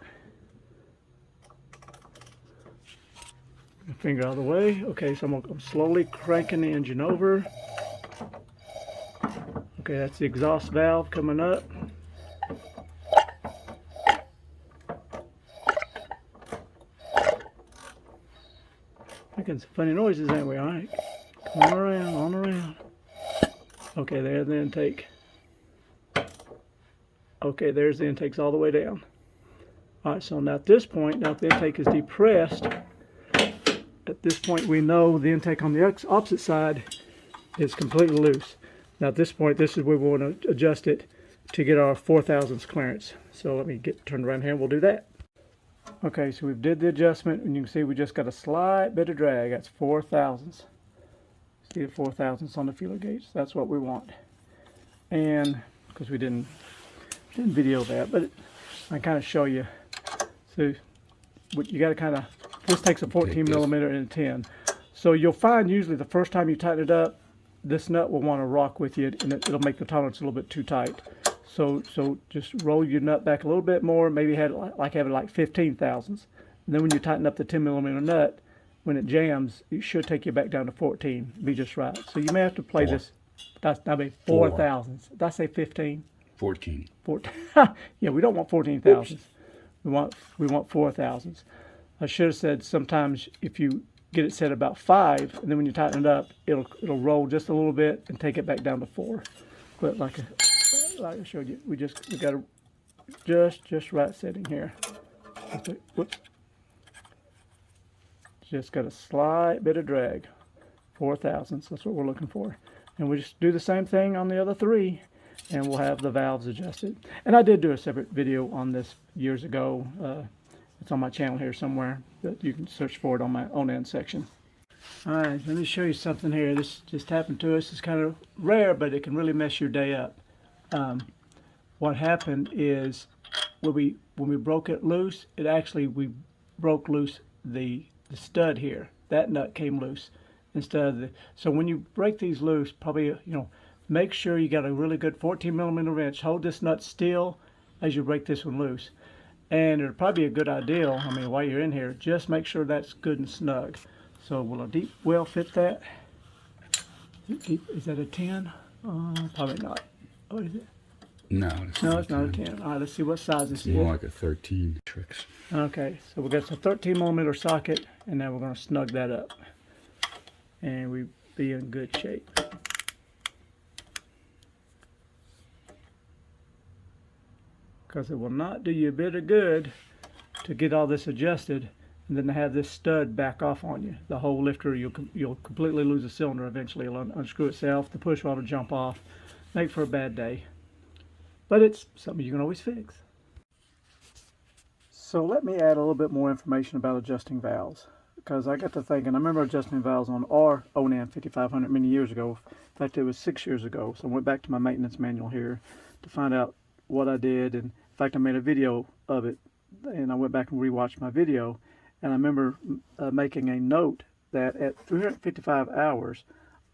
Finger out of the way. Okay, so I'm slowly cranking the engine over. Okay, that's the exhaust valve coming up. Making some funny noises, ain't we? Alright. Come on around, on around. Okay, there's the intake. Okay, there's the intakes all the way down. Alright, so now at this point, now if the intake is depressed, at this point we know the intake on the opposite side is completely loose. Now at this point, this is where we want to adjust it to get our 4 thousandths clearance. So let me get turned around here and we'll do that. Okay, so we've did the adjustment, and you can see we just got a slight bit of drag. That's 4 thousandths. See the 4 thousandths on the feeler gauge? That's what we want. And because we didn't video that, but I kind of show you. So what you got to kind of, this takes a 14 millimeter and a 10. So you'll find usually the first time you tighten it up, this nut will want to rock with you, and it'll make the tolerance a little bit too tight. So just roll your nut back a little bit more, maybe have it like 15 thousandths. And then when you tighten up the 10 millimeter nut, when it jams, it should take you back down to 14. Be just right. So you may have to play this. That'd be 4 thousandths. Did I say 15?
14.
14. Yeah, we don't want 14 thousandths. We want 4 thousandths. I should have said sometimes if you get it set about 5, and then when you tighten it up, it'll roll just a little bit and take it back down to 4. But like I showed you, we got a just right setting here. Whoops. Just got a slight bit of drag. 4 thousandths. That's what we're looking for. And we just do the same thing on the other 3, and we'll have the valves adjusted. And I did do a separate video on this years ago. It's on my channel here somewhere, but you can search for it on my Onan section. Alright, let me show you something here. This just happened to us. It's kind of rare, but it can really mess your day up. What happened is when we broke it loose, we broke loose the stud here. That nut came loose instead of the. So when you break these loose, probably make sure you got a really good 14 millimeter wrench. Hold this nut still as you break this one loose. And it'll probably be a good idea, while you're in here, just make sure that's good and snug. So will a deep well fit that? Is that a 10? Probably not. Oh, is it?
No,
it's not a 10. All right, let's see what size this is.
More like a 13. Tricks.
Okay, so we got a 13 millimeter socket, and now we're going to snug that up. and we be in good shape. Because it will not do you a bit of good to get all this adjusted and then to have this stud back off on you. The whole lifter, you'll completely lose the cylinder eventually. It'll unscrew itself, the push rod will jump off, make for a bad day. But it's something you can always fix. So let me add a little bit more information about adjusting valves. Because I got to thinking, I remember adjusting valves on our Onan 5500 many years ago. In fact, it was 6 years ago. So I went back to my maintenance manual here to find out what I did. And in fact, I made a video of it. And I went back and rewatched my video. And I remember making a note that at 355 hours,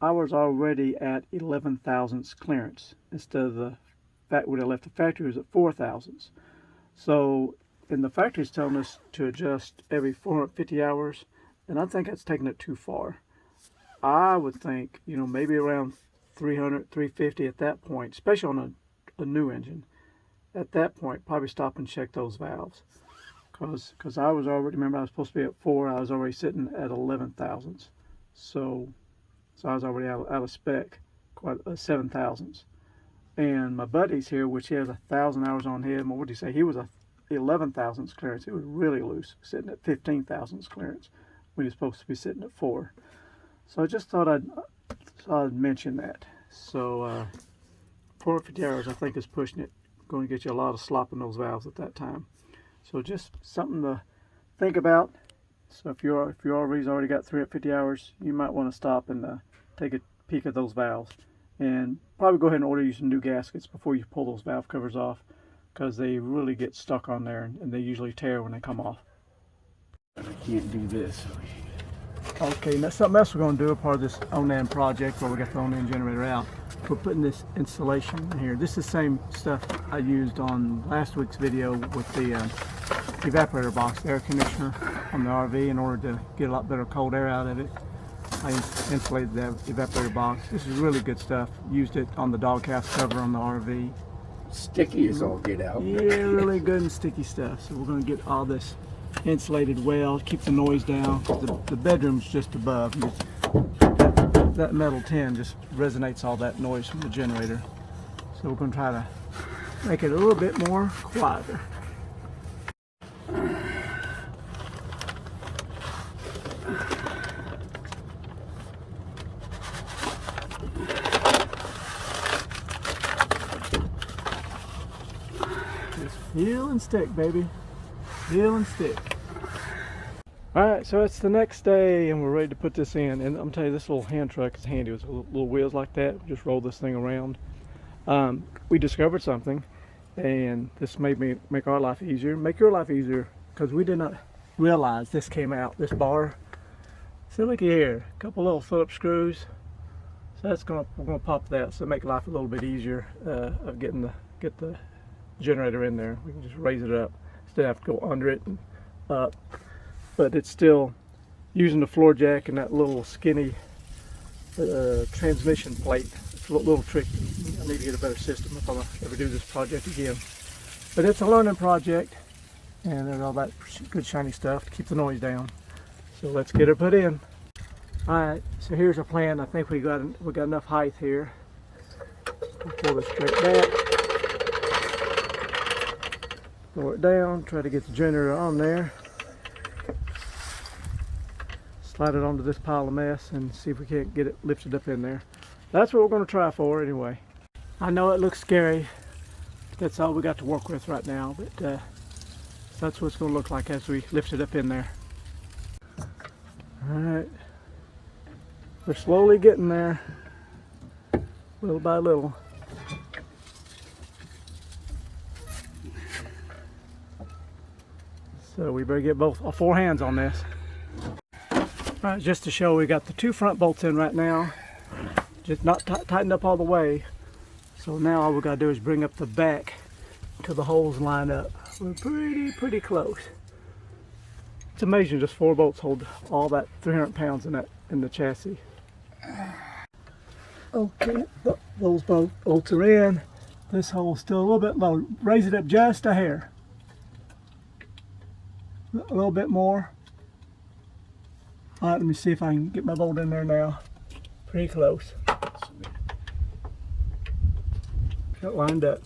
I was already at 11 thousandths clearance. Instead of the fact when I left the factory, it was at 4 thousandths. So, and the factory's telling us to adjust every 450 hours. And I think that's taking it too far. I would think, you know, maybe around 300, 350 at that point, especially on a new engine. At that point, probably stop and check those valves. Because I was already, remember I was supposed to be at 4, I was already sitting at 11 thousandths. So I was already out of spec, quite 7 thousandths. And my buddy's here, which he has 1,000 hours on him, or what did he say? He was a 11 thousandths clearance. It was really loose, sitting at 15 thousandths clearance when he's supposed to be sitting at 4. So I just thought I'd mention that. So 450 hours I think is pushing it. Going to get you a lot of slop in those valves at that time. So just something to think about. So if your RV's already got 350 hours, you might want to stop and take a peek at those valves. And probably go ahead and order you some new gaskets before you pull those valve covers off, because they really get stuck on there and they usually tear when they come off. I can't do this. Okay, now something else we're going to do, a part of this Onan project where we got the Onan generator out. We're putting this insulation in here. This is the same stuff I used on last week's video with the evaporator box, the air conditioner on the RV, in order to get a lot better cold air out of it. I insulated the evaporator box. This is really good stuff. Used it on the doghouse cover on the RV.
Sticky as all get out.
Yeah, really good and sticky stuff. So we're going to get all this insulated well, keep the noise down. The bedroom's just above. That metal tin just resonates all that noise from the generator. So we're going to try to make it a little bit more quieter. Just feel and stick, baby. Feel and stick. Alright, so it's the next day and we're ready to put this in. And I'm telling you, this little hand truck is handy with little wheels like that. We just roll this thing around. We discovered something, and this made me make our life easier, make your life easier, because we did not realize this came out, this bar. So looky here, a couple little Phillips screws. So we're gonna pop that, so make life a little bit easier of get the generator in there. We can just raise it up instead of have to go under it and up. But it's still using the floor jack and that little skinny transmission plate. It's a little tricky. I need to get a better system if I ever do this project again. But it's a learning project, and there's all that good shiny stuff to keep the noise down. So let's get it put in. Alright, so here's our plan. I think we got enough height here. We'll pull this straight back. Lower it down, try to get the generator on there. Slide it onto this pile of mess and see if we can't get it lifted up in there. That's what we're going to try for anyway. I know it looks scary. That's all we got to work with right now, but that's what it's going to look like as we lift it up in there. Alright. We're slowly getting there, little by little. So we better get both 4 hands on this. Alright, just to show, we got the 2 front bolts in right now, just not tightened up all the way. So now all we gotta do is bring up the back till the holes line up. We're pretty close. It's amazing, just 4 bolts hold all that 300 pounds in the chassis. Okay, those bolts are in. This hole's still a little bit low. Raise it up just a hair. A little bit more. All right, let me see if I can get my bolt in there now. Pretty close. Got it lined up.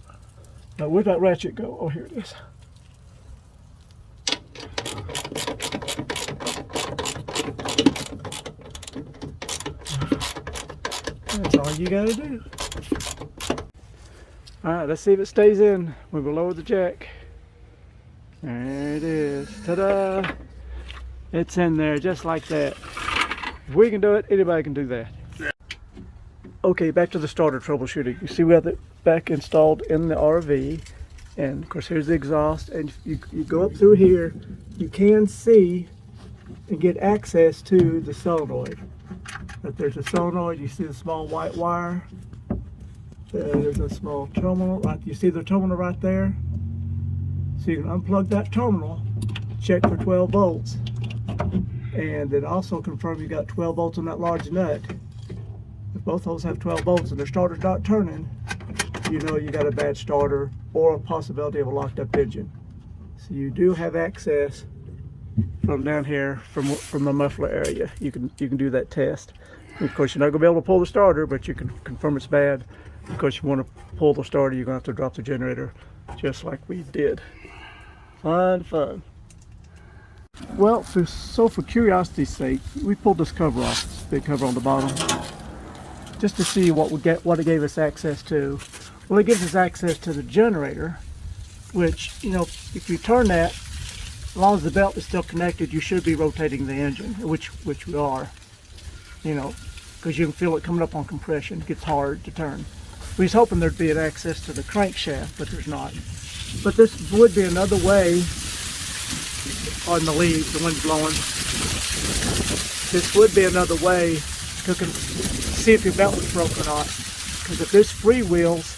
Now where'd that ratchet go? Oh, here it is. That's all you gotta do. All right, let's see if it stays in when we lower the jack. There it is. Ta-da! It's in there just like that. If we can do it, anybody can do that. Okay, back to the starter troubleshooting. You see we have it back installed in the RV, and of course here's the exhaust, and you go up through here, you can see and get access to the solenoid. But there's a solenoid, you see the small white wire. There's a small terminal, right? You see the terminal right there? So you can unplug that terminal, check for 12 volts, and then also confirm you got 12 volts on that large nut. If both those have 12 volts and their starter's not turning, you know you got a bad starter or a possibility of a locked up engine. So you do have access from down here, from the muffler area. You can do that test. And of course, you're not going to be able to pull the starter, but you can confirm it's bad. Of course, you want to pull the starter, you're going to have to drop the generator, just like we did. Fun. Well, for curiosity's sake, we pulled this cover off, this big cover on the bottom, just to see what it gave us access to. Well, it gives us access to the generator, which, you know, if you turn that, as long as the belt is still connected, you should be rotating the engine, which we are, you know, because you can feel it coming up on compression. It gets hard to turn. We was hoping there'd be an access to the crankshaft, but there's not. But this would be another way, on the leaves, the wind's blowing. This would be another way to see if your belt was broken or not. Because if this freewheels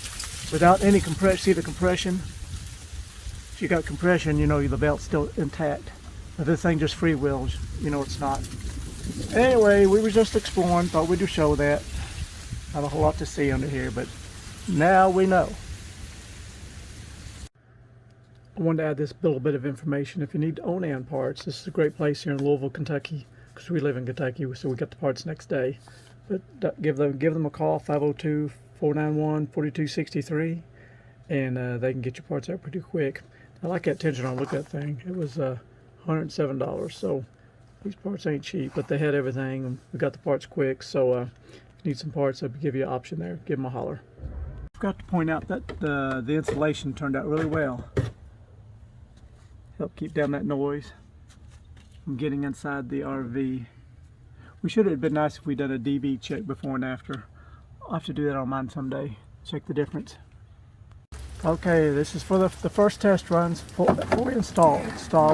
without any compression, see the compression? If you got compression, you know the belt's still intact. If this thing just freewheels, you know it's not. Anyway, we were just exploring, thought we'd just show that. Not a whole lot to see under here, but now we know. I wanted to add this little bit of information. If you need Onan parts, this is a great place here in Louisville, Kentucky, because we live in Kentucky, so we got the parts next day. But give them a call, 502-491-4263, and they can get your parts out pretty quick. I like that tension on. Look at that thing. It was $107, so these parts ain't cheap, but they had everything, and we got the parts quick. So if you need some parts, I'll give you an option there. Give them a holler. I forgot to point out that the installation turned out really well. Help keep down that noise from getting inside the RV. We should have been nice if we'd done a DB check before and after. I'll have to do that on mine someday. Check the difference. Okay, this is for the first test runs before we install.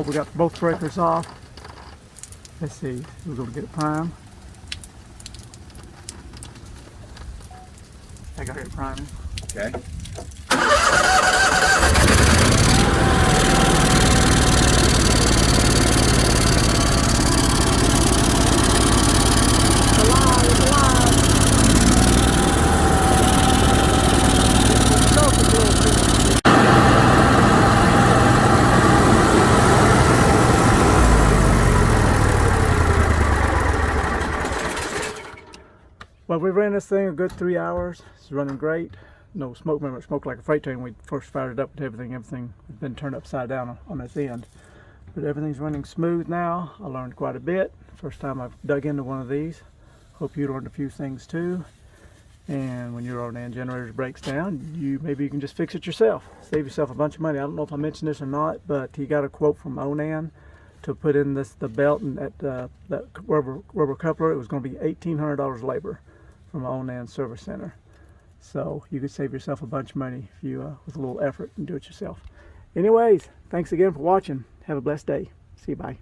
We got both breakers off. Let's see, we're going to get it primed. I got it priming.
Okay.
Well, we ran this thing a good 3 hours. It's running great. No smoke. Remember, it smoked like a freight train when we first fired it up with everything. Everything had been turned upside down on its end. But everything's running smooth now. I learned quite a bit. First time I've dug into one of these. Hope you learned a few things too. And when your Onan generator breaks down, maybe you can just fix it yourself. Save yourself a bunch of money. I don't know if I mentioned this or not, but he got a quote from Onan to put in the belt and that rubber coupler. It was going to be $1,800 labor from Onan Service Center. So you could save yourself a bunch of money if you with a little effort and do it yourself. Anyways, thanks again for watching. Have a blessed day. See you. Bye.